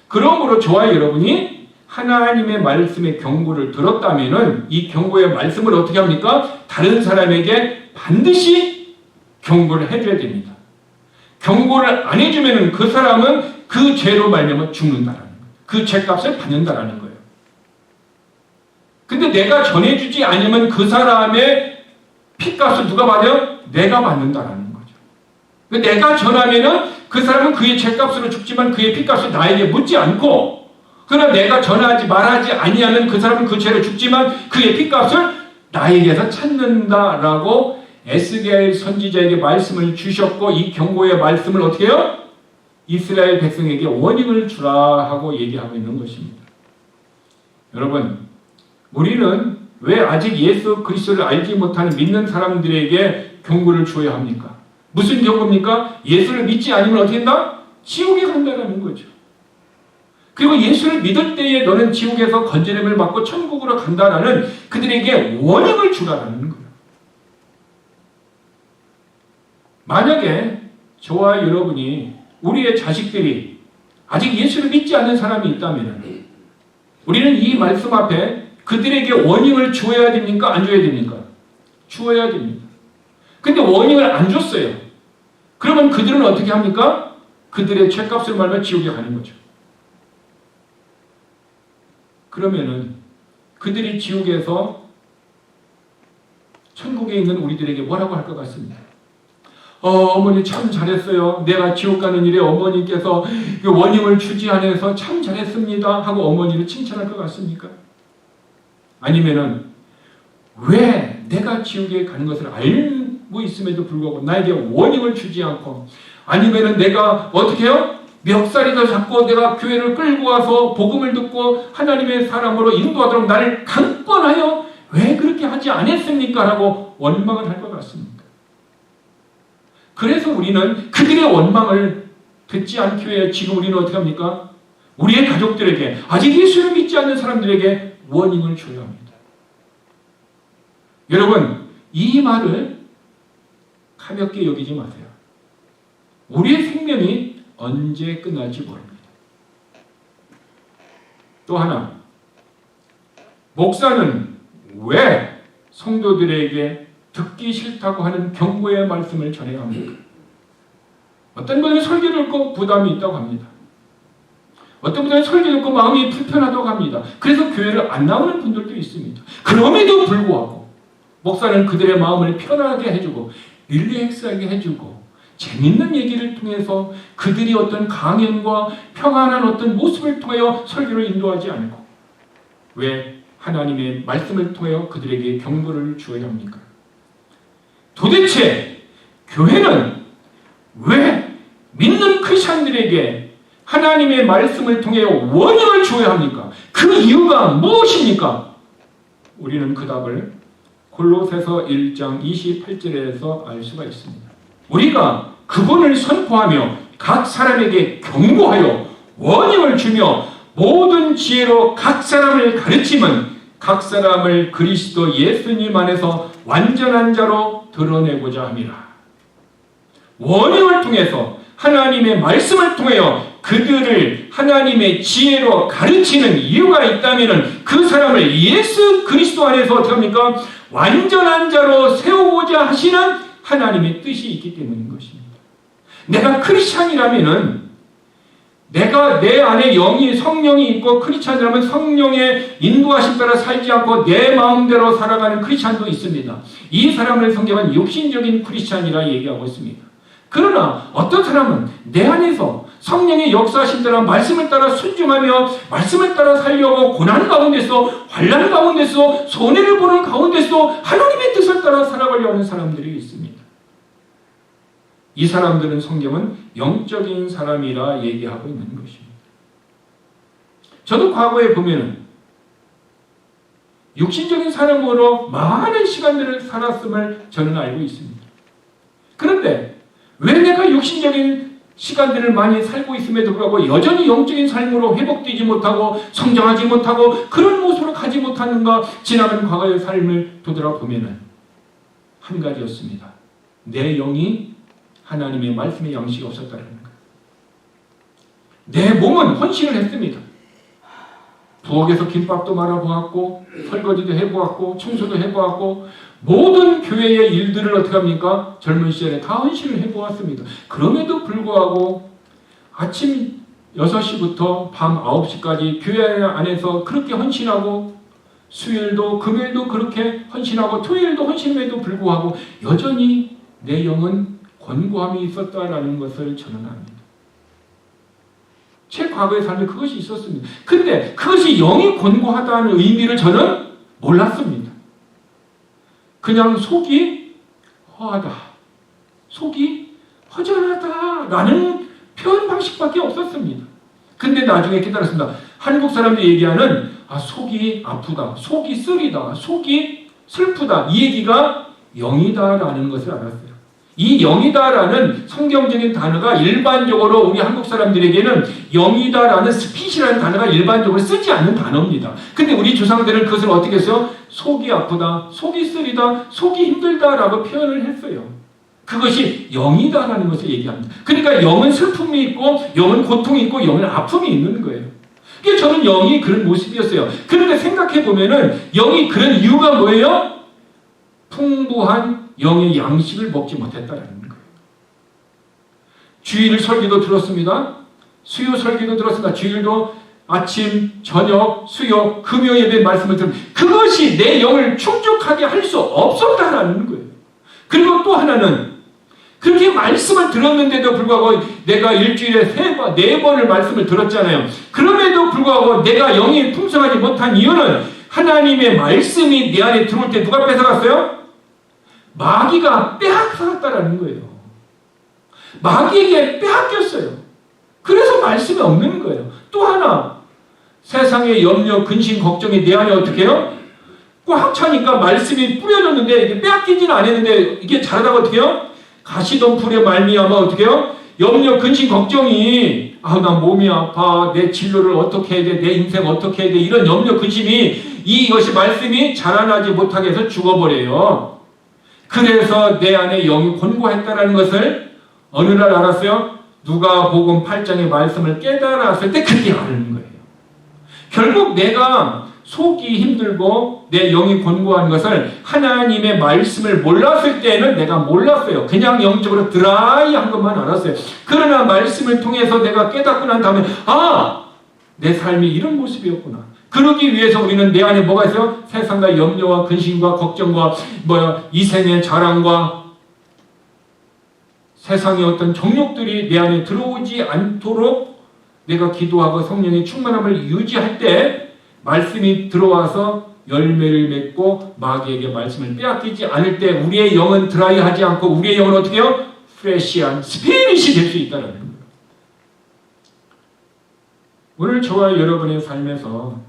S1: 그러므로 저와 여러분이 하나님의 말씀의 경고를 들었다면은 이 경고의 말씀을 어떻게 합니까? 다른 사람에게 반드시 경고를 해줘야 됩니다. 경고를 안 해주면 그 사람은 그 죄로 말미암아 죽는다라는 거예요. 그 죄값을 받는다라는 거예요. 근데 내가 전해주지 않으면 그 사람의 핏값을 누가 받아요? 내가 받는다라는 거죠. 내가 전하면은 그 사람은 그의 죄값으로 죽지만 그의 핏값을 나에게 묻지 않고, 그러나 내가 전하지 말하지 아니하면 그 사람은 그 죄로 죽지만 그의 핏값을 나에게서 찾는다라고 에스겔 선지자에게 말씀을 주셨고, 이 경고의 말씀을 어떻게 해요? 이스라엘 백성에게 원인을 주라 하고 얘기하고 있는 것입니다. 여러분, 우리는 왜 아직 예수 그리스도를 알지 못하는 믿는 사람들에게 경고를 줘야 합니까? 무슨 경고입니까? 예수를 믿지 않으면 어떻게 한다? 지옥에 간다는 거죠. 그리고 예수를 믿을 때에 너는 지옥에서 건져냄을 받고 천국으로 간다라는 그들에게 원인을 주라는 거예요. 만약에 저와 여러분이 우리의 자식들이 아직 예수를 믿지 않는 사람이 있다면 우리는 이 말씀 앞에 그들에게 원인을 주어야 됩니까? 안 줘야 됩니까? 주어야 됩니다. 근데 원인을 안 줬어요. 그러면 그들은 어떻게 합니까? 그들의 죄값을 말면 지옥에 가는 거죠. 그러면은 그들이 지옥에서 천국에 있는 우리들에게 뭐라고 할 것 같습니다. 어머니 참 잘했어요. 내가 지옥 가는 일에 어머니께서 그 원인을 주지 않아서 참 잘했습니다 하고 어머니를 칭찬할 것 같습니까? 아니면은 왜 내가 지옥에 가는 것을 알고 있음에도 불구하고 나에게 원인을 주지 않고, 아니면은 내가 어떻게 해요? 멱살이도 잡고 내가 교회를 끌고 와서 복음을 듣고 하나님의 사람으로 인도하도록 나를 강권하여 왜 그렇게 하지 않았습니까? 라고 원망을 할 것 같습니다. 그래서 우리는 그들의 원망을 듣지 않기 위해 지금 우리는 어떻게 합니까? 우리의 가족들에게, 아직 예수를 믿지 않는 사람들에게 원인을 줘야 합니다. 여러분, 이 말을 가볍게 여기지 마세요. 우리의 생명이 언제 끝날지 모릅니다. 또 하나, 목사는 왜 성도들에게 듣기 싫다고 하는 경고의 말씀을 전해야 합니까? 어떤 분은 설교를 듣고 부담이 있다고 합니다. 어떤 분은 설교 듣고 마음이 불편하다고 합니다. 그래서 교회를 안 나오는 분들도 있습니다. 그럼에도 불구하고 목사는 그들의 마음을 편하게 해주고 릴렉스하게 해주고 재밌는 얘기를 통해서 그들이 어떤 강연과 평안한 어떤 모습을 통하여 설교를 인도하지 않고 왜 하나님의 말씀을 통하여 그들에게 경고를 주어야 합니까? 도대체 교회는 왜 믿는 크리스천들에게 하나님의 말씀을 통해 원인을 주어야 합니까? 그 이유가 무엇입니까? 우리는 그 답을 골로새서 1장 28절에서 알 수가 있습니다. 우리가 그분을 선포하며 각 사람에게 경고하여 원인을 주며 모든 지혜로 각 사람을 가르치면 각 사람을 그리스도 예수님 안에서 완전한 자로 드러내고자 함이라. 원인을 통해서 하나님의 말씀을 통하여 그들을 하나님의 지혜로 가르치는 이유가 있다면 그 사람을 예수 그리스도 안에서 어떻게 합니까? 완전한 자로 세우고자 하시는 하나님의 뜻이 있기 때문인 것입니다. 내가 크리스찬이라면은 내가 내 안에 영이 성령이 있고 크리스찬이라면 성령의 인도하심 따라 살지 않고 내 마음대로 살아가는 크리스찬도 있습니다. 이 사람을 성경은 육신적인 크리스찬이라 얘기하고 있습니다. 그러나 어떤 사람은 내 안에서 성령의 역사하심 따라 말씀을 따라 순종하며 말씀을 따라 살려고 고난 가운데서 환난 가운데서 손해를 보는 가운데서 하나님의 뜻을 따라 살아가려 하는 사람들이 있습니다. 이 사람들은 성경은 영적인 사람이라 얘기하고 있는 것입니다. 저도 과거에 보면은 육신적인 사람으로 많은 시간들을 살았음을 저는 알고 있습니다. 그런데 왜 내가 육신적인 시간들을 많이 살고 있음에도 불구하고 여전히 영적인 삶으로 회복되지 못하고 성장하지 못하고 그런 모습으로 가지 못하는가? 지나간 과거의 삶을 되돌아보면은 한 가지였습니다. 내 영이 하나님의 말씀의 양식이 없었다는 거예요. 내 몸은 헌신을 했습니다. 부엌에서 김밥도 말아보았고 설거지도 해보았고 청소도 해보았고 모든 교회의 일들을 어떻게 합니까? 젊은 시절에 다 헌신을 해보았습니다. 그럼에도 불구하고 아침 6시부터 밤 9시까지 교회 안에서 그렇게 헌신하고 수요일도 금요일도 그렇게 헌신하고 토요일도 헌신임에도 불구하고 여전히 내 영은 권고함이 있었다라는 것을 저는 압니다. 제 과거의 삶에 그것이 있었습니다. 근데 그것이 영이 권고하다는 의미를 저는 몰랐습니다. 그냥 속이 허하다, 속이 허전하다라는 표현 방식밖에 없었습니다. 근데 나중에 깨달았습니다. 한국 사람들이 얘기하는 속이 아프다, 속이 쓰리다, 속이 슬프다 이 얘기가 영이다라는 것을 알았어요. 이 영이다라는 성경적인 단어가 일반적으로 우리 한국 사람들에게는 영이다라는 스핏이라는 단어가 일반적으로 쓰지 않는 단어입니다. 근데 우리 조상들은 그것을 어떻게 해서 속이 아프다, 속이 쓰리다, 속이 힘들다라고 표현을 했어요. 그것이 영이다라는 것을 얘기합니다. 그러니까 영은 슬픔이 있고 영은 고통이 있고 영은 아픔이 있는 거예요. 그게 저는 영이 그런 모습이었어요. 그런데 생각해 보면은 영이 그런 이유가 뭐예요? 풍부한 영의 양식을 먹지 못했다라는 거예요. 주일 설교도 들었습니다. 수요 설교도 들었습니다. 주일도 아침, 저녁, 수요, 금요 예배 말씀을 들으면 그것이 내 영을 충족하게 할 수 없었다라는 거예요. 그리고 또 하나는 그렇게 말씀을 들었는데도 불구하고 내가 일주일에 3번, 4번을 말씀을 들었잖아요. 그럼에도 불구하고 내가 영이 풍성하지 못한 이유는 하나님의 말씀이 내 안에 들어올 때 누가 뺏어갔어요? 마귀가 빼앗았다라는 거예요. 마귀에게 빼앗겼어요. 그래서 말씀이 없는 거예요. 또 하나, 세상의 염려, 근심, 걱정이 내 안에 어떻게 해요? 꽉 차니까 말씀이 뿌려졌는데 이게 빼앗기지는 않았는데 이게 자라다가 어떻게 해요? 가시덤불에 말미암아 어떻게 해요? 염려, 근심, 걱정이 나 몸이 아파, 내 진로를 어떻게 해야 돼, 내 인생 어떻게 해야 돼, 이런 염려, 근심이 이것이 말씀이 자라나지 못하게 해서 죽어버려요. 그래서 내 안에 영이 곤고했다는 것을 어느 날 알았어요? 누가복음 8장의 말씀을 깨달았을 때 그때 아는 거예요. 결국 내가 속이 힘들고 내 영이 곤고한 것을 하나님의 말씀을 몰랐을 때는 내가 몰랐어요. 그냥 영적으로 드라이한 것만 알았어요. 그러나 말씀을 통해서 내가 깨닫고 난 다음에 내 삶이 이런 모습이었구나. 그러기 위해서 우리는 내 안에 뭐가 있어요? 세상과 염려와 근심과 걱정과 이생의 자랑과 세상의 어떤 정욕들이 내 안에 들어오지 않도록 내가 기도하고 성령의 충만함을 유지할 때 말씀이 들어와서 열매를 맺고 마귀에게 말씀을 빼앗기지 않을 때 우리의 영은 드라이하지 않고 우리의 영은 어떻게 해요? 프레시한 스피릿이 될 수 있다는 거예요. 오늘 저와 여러분의 삶에서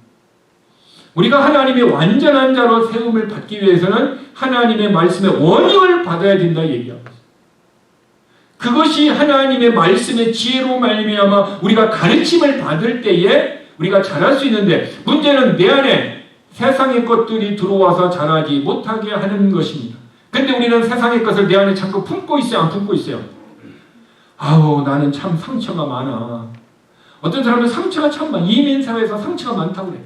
S1: 우리가 하나님의 완전한 자로 세움을 받기 위해서는 하나님의 말씀의 원형을 받아야 된다 얘기하고 있어요. 그것이 하나님의 말씀의 지혜로 말미암아 우리가 가르침을 받을 때에 우리가 자랄 수 있는데 문제는 내 안에 세상의 것들이 들어와서 자라지 못하게 하는 것입니다. 근데 우리는 세상의 것을 내 안에 자꾸 품고 있어요? 안 품고 있어요? 나는 참 상처가 많아. 어떤 사람은 상처가 참 많아. 이민 사회에서 상처가 많다고 그래.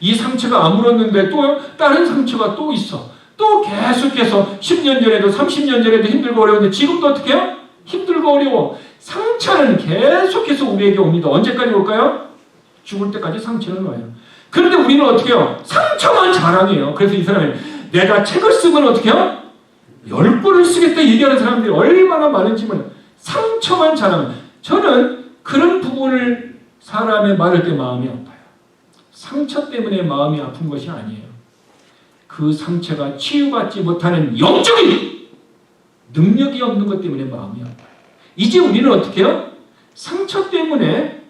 S1: 이 상처가 아물었는데 또 다른 상처가 또 있어. 또 계속해서 10년 전에도 30년 전에도 힘들고 어려운데 지금도 어떻게 해요? 힘들고 어려워. 상처는 계속해서 우리에게 옵니다. 언제까지 올까요? 죽을 때까지 상처는 와요. 그런데 우리는 어떻게 해요? 상처만 자랑해요. 그래서 이 사람이 내가 책을 쓰면 어떻게 해요? 10권을 쓰겠다 얘기하는 사람들이 얼마나 많은지 몰라요. 상처만 자랑해요. 저는 그런 부분을 사람의 말할 때 마음이 아파요. 상처 때문에 마음이 아픈 것이 아니에요. 그 상처가 치유받지 못하는 영적인 능력이 없는 것 때문에 마음이 아파요. 이제 우리는 어떻게 해요? 상처 때문에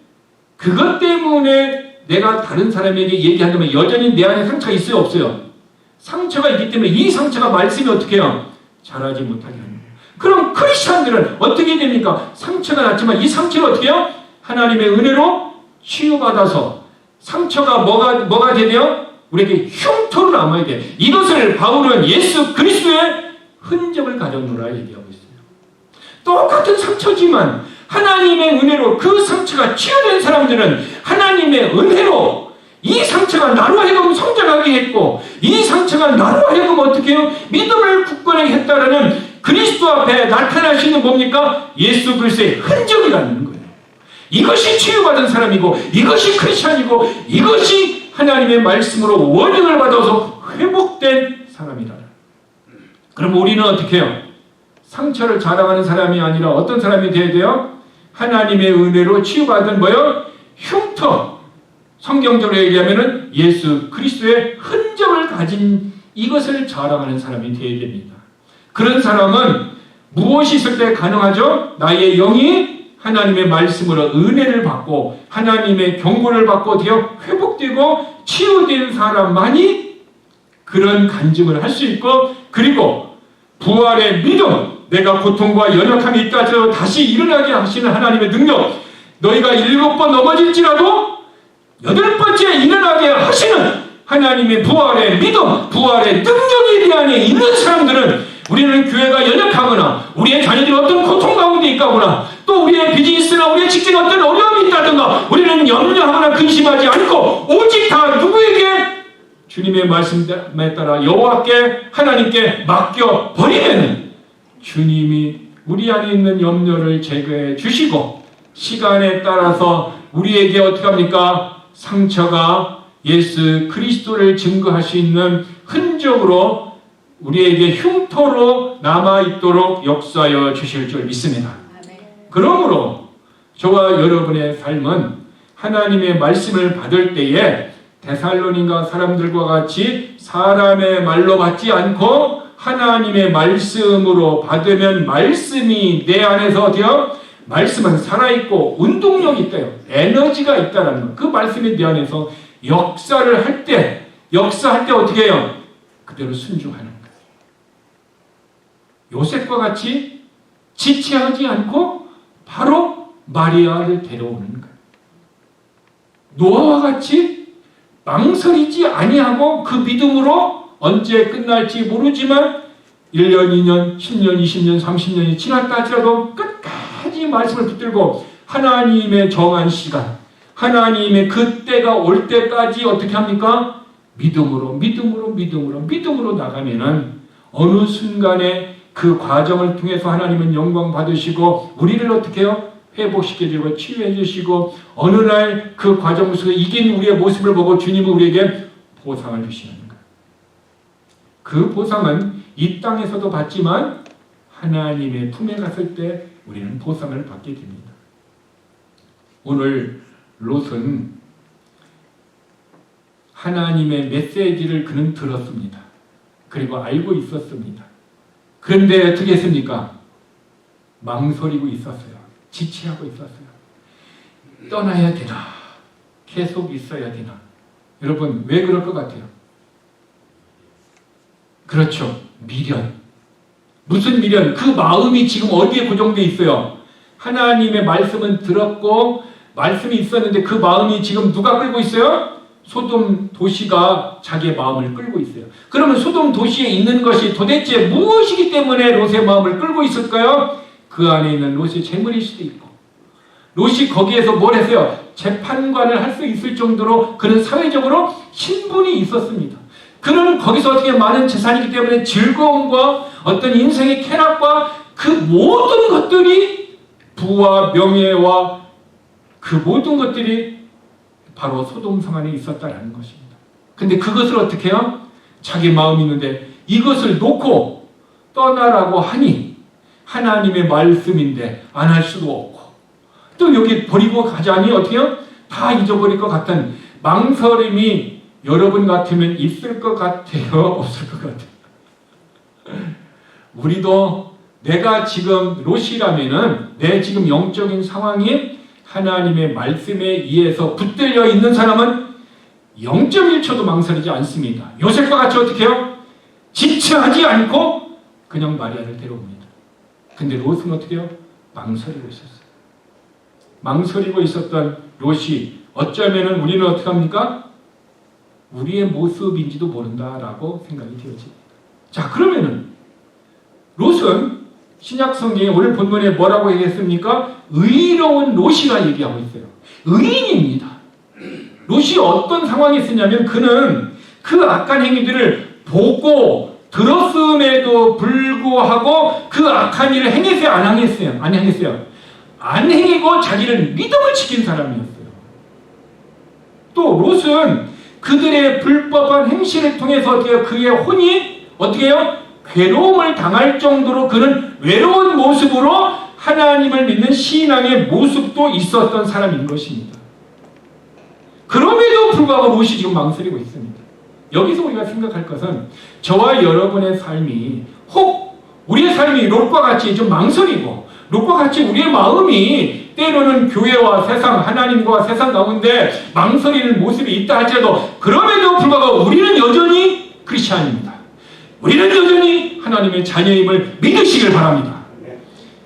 S1: 그것 때문에 내가 다른 사람에게 얘기한다면 여전히 내 안에 상처가 있어요? 없어요? 상처가 있기 때문에 이 상처가 말씀이 어떻게 해요? 자라지 못하게 하는 거예요. 그럼 크리스찬들은 어떻게 됩니까? 상처가 났지만 이 상처를 어떻게 해요? 하나님의 은혜로 치유받아서 상처가 뭐가 되네요? 우리에게 흉터로 남아야 돼. 이것을 바울은 예수 그리스도의 흔적을 가졌노라 얘기하고 있어요. 똑같은 상처지만 하나님의 은혜로 그 상처가 치유된 사람들은 하나님의 은혜로 이 상처가 나로 하여금 성장하게 했고 이 상처가 나로 하여금 어떻게 해요? 믿음을 굳건하게 했다라는 그리스도 앞에 나타나시는 뭡니까? 예수 그리스도의 흔적이라는 거예요. 이것이 치유받은 사람이고 이것이 크리스찬이고 이것이 하나님의 말씀으로 원형을 받아서 회복된 사람이다. 그럼 우리는 어떻게 해요? 상처를 자랑하는 사람이 아니라 어떤 사람이 되어야 돼요? 하나님의 은혜로 치유받은 뭐요? 흉터. 성경적으로 얘기하면은 예수 그리스도의 흔적을 가진 이것을 자랑하는 사람이 되어야 됩니다. 그런 사람은 무엇이 있을 때 가능하죠? 나의 영이 하나님의 말씀으로 은혜를 받고 하나님의 경고를 받고 되어 회복되고 치유된 사람만이 그런 간증을 할 수 있고 그리고 부활의 믿음 내가 고통과 연약함이 있다 하더라도 다시 일어나게 하시는 하나님의 능력 너희가 7번 넘어질지라도 8번째 일어나게 하시는 하나님의 부활의 믿음 부활의 능력이 내 안에 있는 사람들은 우리는 교회가 연약하거나 우리의 자녀들이 어떤 고통 가운데 있거나 또 우리의 비즈니스나 우리의 직장에 어떤 어려움이 있다든가 우리는 염려하거나 근심하지 않고 오직 다 누구에게 주님의 말씀에 따라 여호와께 하나님께 맡겨버리면 주님이 우리 안에 있는 염려를 제거해 주시고 시간에 따라서 우리에게 어떻게 합니까? 상처가 예수 그리스도를 증거할 수 있는 흔적으로 우리에게 흉터로 남아있도록 역사하여 주실 줄 믿습니다. 그러므로 저와 여러분의 삶은 하나님의 말씀을 받을 때에 데살로니가 사람들과 같이 사람의 말로 받지 않고 하나님의 말씀으로 받으면 말씀이 내 안에서 되어 말씀은 살아있고 운동력이 있다요. 에너지가 있다는 것. 그 말씀이 내 안에서 역사할 때 어떻게 해요? 그대로 순종하는 거예요. 요셉과 같이 지체하지 않고 바로 마리아를 데려오는 거예요. 노아와 같이 망설이지 아니하고 그 믿음으로 언제 끝날지 모르지만 1년, 2년, 10년, 20년, 30년이 지났다 할지라도 끝까지 말씀을 붙들고 하나님의 정한 시간, 하나님의 그 때가 올 때까지 어떻게 합니까? 믿음으로 나가면은 어느 순간에 그 과정을 통해서 하나님은 영광 받으시고 우리를 어떻게 해요? 회복시켜주고 치유해 주시고 어느 날 그 과정 속에 이긴 우리의 모습을 보고 주님은 우리에게 보상을 주시는 거예요. 그 보상은 이 땅에서도 받지만 하나님의 품에 갔을 때 우리는 보상을 받게 됩니다. 오늘 롯은 하나님의 메시지를 그는 들었습니다. 그리고 알고 있었습니다. 그런데 어떻게 했습니까? 망설이고 있었어요. 지체하고 있었어요. 떠나야 되나? 계속 있어야 되나? 여러분 왜 그럴 것 같아요? 그렇죠. 미련. 무슨 미련? 그 마음이 지금 어디에 고정되어 있어요? 하나님의 말씀은 들었고 말씀이 있었는데 그 마음이 지금 누가 끌고 있어요? 소돔 도시가 자기의 마음을 끌고 있어요. 그러면 소돔 도시에 있는 것이 도대체 무엇이기 때문에 롯의 마음을 끌고 있을까요? 그 안에 있는 롯의 재물일 수도 있고 롯이 거기에서 뭘 했어요? 재판관을 할 수 있을 정도로 그는 사회적으로 신분이 있었습니다. 그는 거기서 어떻게 많은 재산이기 때문에 즐거움과 어떤 인생의 쾌락과 그 모든 것들이 부와 명예와 그 모든 것들이 바로 소돔 성 안에 있었다는 것입니다. 근데 그것을 어떻게 해요? 자기 마음이 있는데 이것을 놓고 떠나라고 하니 하나님의 말씀인데 안 할 수도 없고 또 여기 버리고 가자니 어떻게 해요? 다 잊어버릴 것 같은 망설임이 여러분 같으면 있을 것 같아요? 없을 것 같아요? 우리도 내가 지금 롯이라면은 내 지금 영적인 상황이 하나님의 말씀에 의해서 붙들려 있는 사람은 0.1초도 망설이지 않습니다. 요셉과 같이 어떻게 해요? 지체하지 않고 그냥 마리아를 데려옵니다. 근데 롯은 어떻게 해요? 망설이고 있었어요. 망설이고 있었던 롯이 어쩌면은 우리는 어떻게 합니까? 우리의 모습인지도 모른다라고 생각이 되어집니다. 자, 그러면은 롯은 신약 성경에 오늘 본문에 뭐라고 얘기했습니까? 의로운 롯이라 얘기하고 있어요. 의인입니다. 롯이 어떤 상황에 있었냐면 그는 그 악한 행위들을 보고 들었음에도 불구하고 그 악한 일을 행했어요? 안 행했어요? 안 행했어요. 안 행이고 자기를 믿음을 지킨 사람이었어요. 또 롯은 그들의 불법한 행실을 통해서 어떻게 해요? 그의 혼이 어떻게 해요? 괴로움을 당할 정도로 그는 외로운 모습으로 하나님을 믿는 신앙의 모습도 있었던 사람인 것입니다. 그럼에도 불구하고 롯이 지금 망설이고 있습니다. 여기서 우리가 생각할 것은 저와 여러분의 삶이 혹 우리의 삶이 롯과 같이 좀 망설이고 롯과 같이 우리의 마음이 때로는 교회와 세상, 하나님과 세상 가운데 망설이는 모습이 있다 할지라도 그럼에도 불구하고 우리는 여전히 크리스찬입니다. 우리는 여전히 하나님의 자녀임을 믿으시길 바랍니다.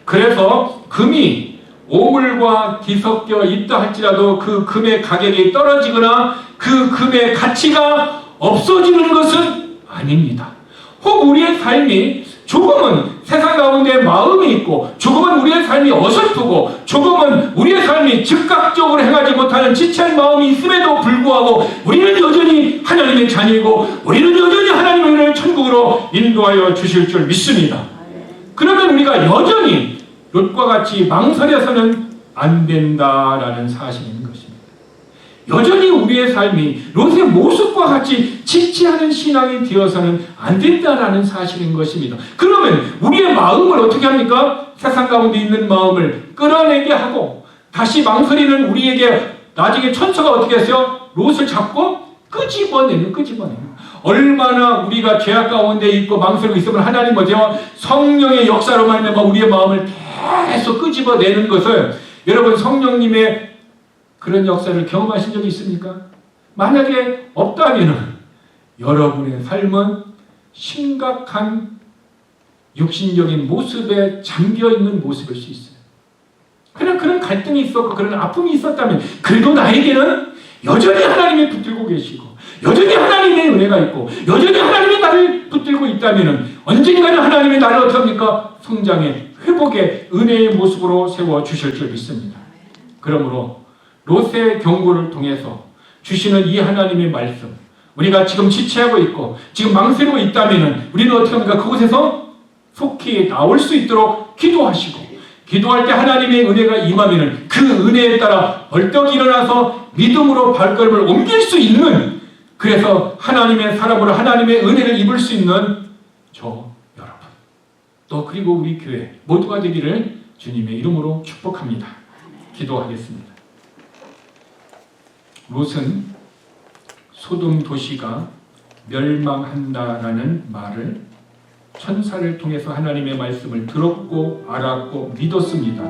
S1: 그래서 금이 오물과 뒤섞여 있다 할지라도 그 금의 가격이 떨어지거나 그 금의 가치가 없어지는 것은 아닙니다. 혹 우리의 삶이 조금은 세상 가운데 마음이 있고 조금은 우리의 삶이 어설프고 조금은 우리의 삶이 즉각적으로 행하지 못하는 지체한 마음이 있음에도 불구하고 우리는 여전히 하나님의 자녀이고 우리는 여전히 하나님의 은혜를 천국으로 인도하여 주실 줄 믿습니다. 그러면 우리가 여전히 롯과 같이 망설여서는 안 된다라는 사실인 것입니다. 여전히 우리의 삶이 롯의 모습과 같이 지체하는 신앙이 되어서는 안 된다라는 사실인 것입니다. 그러면 우리의 마음을 어떻게 합니까? 세상 가운데 있는 마음을 끌어내게 하고 다시 망설이는 우리에게 나중에 천사가 어떻게 했어요? 롯을 잡고 끄집어내는. 얼마나 우리가 죄악 가운데 있고 망설이고 있으면 하나님 어때요? 성령의 역사로 말미암아 우리의 마음을 계속 끄집어내는 것을 여러분 성령님의 그런 역사를 경험하신 적이 있습니까? 만약에 없다면 여러분의 삶은 심각한 육신적인 모습에 잠겨있는 모습일 수 있어요. 그냥 그런 갈등이 있었고 그런 아픔이 있었다면 그래도 나에게는 여전히 하나님이 붙들고 계시고 여전히 하나님의 은혜가 있고 여전히 하나님이 나를 붙들고 있다면 언젠가는 하나님이 나를 어떻게 합니까? 성장의 회복의 은혜의 모습으로 세워주실 줄 믿습니다. 그러므로 롯의 경고를 통해서 주시는 이 하나님의 말씀 우리가 지금 지체하고 있고 지금 망설이고 있다면 우리는 어떻게 합니까? 그곳에서 속히 나올 수 있도록 기도하시고 기도할 때 하나님의 은혜가 임하면 그 은혜에 따라 벌떡 일어나서 믿음으로 발걸음을 옮길 수 있는 그래서 하나님의 사람으로 하나님의 은혜를 입을 수 있는 저 여러분 또 그리고 우리 교회 모두가 되기를 주님의 이름으로 축복합니다. 기도하겠습니다. 롯은 소돔 도시가 멸망한다라는 말을 천사를 통해서 하나님의 말씀을 들었고 알았고 믿었습니다.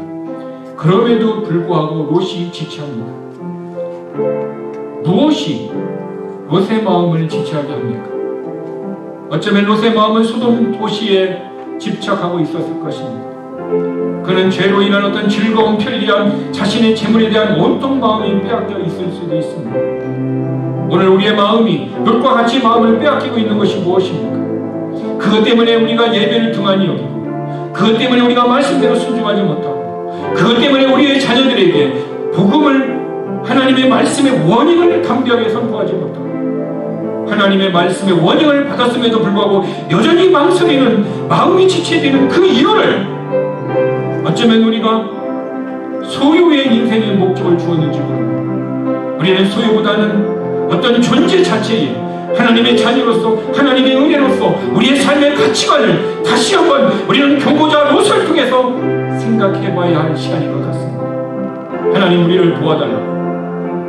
S1: 그럼에도 불구하고 롯이 지체합니다. 무엇이 롯의 마음을 지체하게 합니까? 어쩌면 롯의 마음은 소돔 도시에 집착하고 있었을 것입니다. 그는 죄로 인한 어떤 즐거움, 편리함, 자신의 재물에 대한 온통 마음이 빼앗겨 있을 수도 있습니다. 오늘 우리의 마음이 롯과 같이 마음을 빼앗기고 있는 것이 무엇입니까? 그것 때문에 우리가 예배를 등한히 여기고 그것 때문에 우리가 말씀대로 순종하지 못하고 그것 때문에 우리의 자녀들에게 복음을, 하나님의 말씀의 원인을 담대하게 선포하지 못하고 하나님의 말씀의 원인을 받았음에도 불구하고 여전히 망설이는, 마음이 지체되는 그 이유를 어쩌면 우리가 소유의 인생의 목적을 주었는지 모릅니다. 우리는 소유보다는 어떤 존재 자체에 하나님의 자녀로서, 하나님의 은혜로서 우리의 삶의 가치관을 다시 한번 우리는 경고자 롯을 통해서 생각해봐야 할 시간인 것 같습니다. 하나님, 우리를 도와달라고.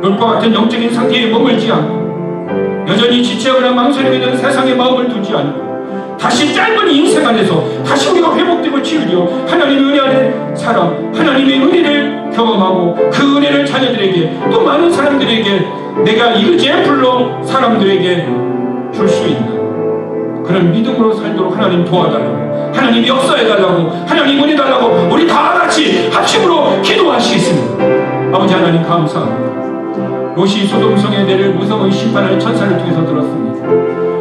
S1: 롯과 같은 영적인 상태에 머물지 않고 여전히 지체하거나 망설이고 있는 세상의 마음을 두지 않고 다시 짧은 인생 안에서 다시 우리가 회복되고 치유되어 하나님의 은혜 안에 살아 하나님의 은혜를 경험하고 그 은혜를 자녀들에게, 또 많은 사람들에게, 내가 이그제플로 사람들에게 줄 수 있는 그런 믿음으로 살도록 하나님 도와달라고, 하나님 역사해달라고, 하나님 은혜 달라고 우리 다 같이 합심으로 기도하시겠습니다. 아버지 하나님, 감사합니다. 롯이 소돔성에 내릴 무서운 심판을 천사를 통해서 들었습니다.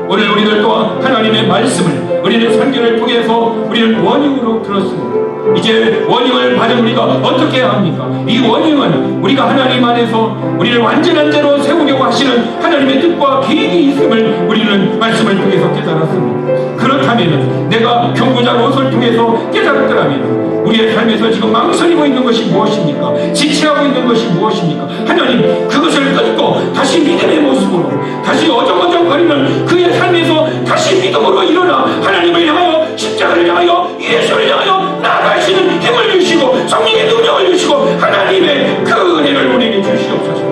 S1: 오늘 우리들 또한 하나님의 말씀을 우리는 선교를 통해서 우리는 원흉으로 들었습니다. 이제 원흉을 받은 우리가 어떻게 해야 합니까? 이 원흉은 우리가 하나님 안에서 우리를 완전한 자로 세우려고 하시는 하나님의 뜻과 계획이 있음을 우리는 말씀을 통해서 깨달았습니다. 그렇다면 내가 경고자 롯을 통해서 깨달았더라면 우리의 삶에서 지금 망설이고 있는 것이 무엇입니까? 지체하고 있는 것이 무엇입니까? 하나님, 그것을 끊고 다시 믿음의 모습으로, 다시 어정어정거리는 그의 삶에서 다시 믿음으로 일어나 하나님을 향하여, 십자가를 향하여, 예수를 향하여 나아갈 수 있는 힘을 주시고 성령의 능력을 주시고 하나님의 그 은혜를 우리에게 주시옵소서.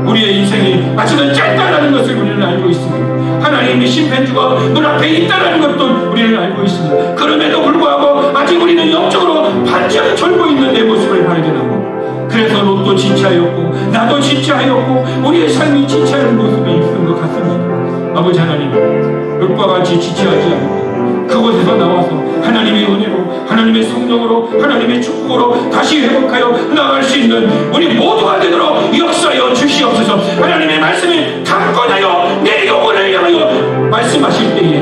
S1: 우리의 인생이 아직은 짧다라는 것을 우리는 알고 있습니다. 하나님의 심판주가 눈앞에 있다는 것도 우리는 알고 있습니다. 그럼에도 불구하고 아직 우리는 영적으로 반짝 졸고 있는 내 모습을 발견하고, 그래서 롯도 지체하였고 나도 지체하였고 우리의 삶이 지체하는 모습이 있는 것 같습니다. 아버지 하나님, 롯과 같이 지체하지 않고 그곳에서 나와서 하나님의 은혜로, 하나님의 성령으로, 하나님의 축복으로 다시 회복하여 나아갈 수 있는 우리 모두가 되도록 역사하여 주시옵소서. 하나님의 말씀에 강권하여 내 영혼을 향하여 말씀하실 때에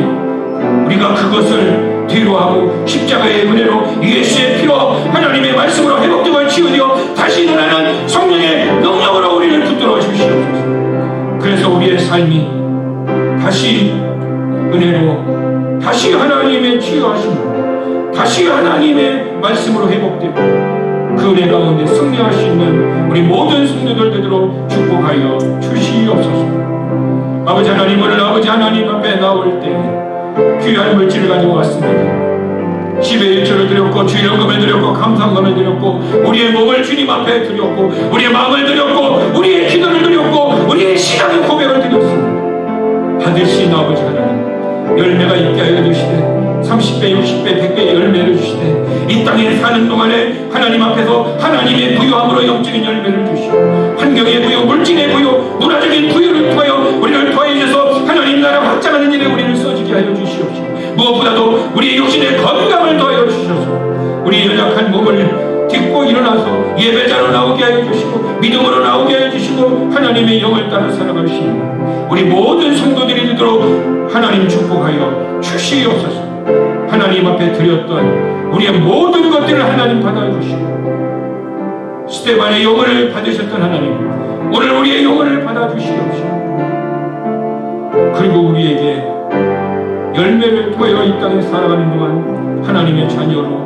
S1: 우리가 그것을 뒤로하고 십자가의 은혜로, 예수의 피로, 하나님의 말씀으로 회복되고 치유되어 다시 일어나는 성령의 능력으로 우리를 붙들어 주시옵소서. 그래서 우리의 삶이 다시 은혜로, 다시 하나님의 치유하심으로, 다시 하나님의 말씀으로 회복되고 그 은혜 가운데 승리할 수 있는 우리 모든 성도들 되도록 축복하여 주시옵소서. 아버지 하나님, 오늘 아버지 하나님 앞에 나올 때 귀한 물질을 가지고 왔습니다. 10의 1조를 드렸고 주일연금을 드렸고 감사금을 드렸고 우리의 몸을 주님 앞에 드렸고 우리의 마음을 드렸고 우리의 기도를 드렸고 우리의 신앙의 고백을 드렸습니다. 받으신 아버지 하나님, 열매가 있게 하여 주시되 30배, 60배, 100배의 열매를 주시되 이 땅에 사는 동안에 하나님 앞에서 하나님의 부유함으로 영적인 열매를 주시고 환경의 부유, 물질의 부유, 문화적인 부유를 통하여 우리를 더해 주셔서 하나님 나라 확장하는 일에 우리를 써주게 하여 주시옵시고, 무엇보다도 우리의 육신의 건강을 더하여 주셔서 우리 연약한 몸을 딛고 일어나서 예배자로 나오게 하여 주시고 믿음으로 나오게 하여 주시고 하나님의 영을 따라 살아갈 수 있는 우리 모든 성도들이 되도록 하나님 축복하여 주시옵소서. 하나님 앞에 드렸던 우리의 모든 것들을 하나님 받아주시고 스데반의 영혼을 받으셨던 하나님, 오늘 우리의 영혼을 받아주시옵시고 그리고 우리에게 열매를 통하여 이 땅에 살아가는 동안 하나님의 자녀로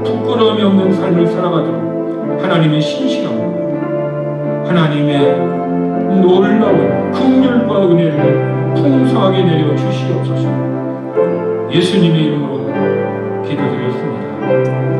S1: 부끄러움이 없는 삶을 살아가도록 하나님의 신실함, 하나님의 놀라운 긍휼과 은혜를 풍성하게 내려 주시옵소서. 예수님의 이름으로 기도드렸습니다.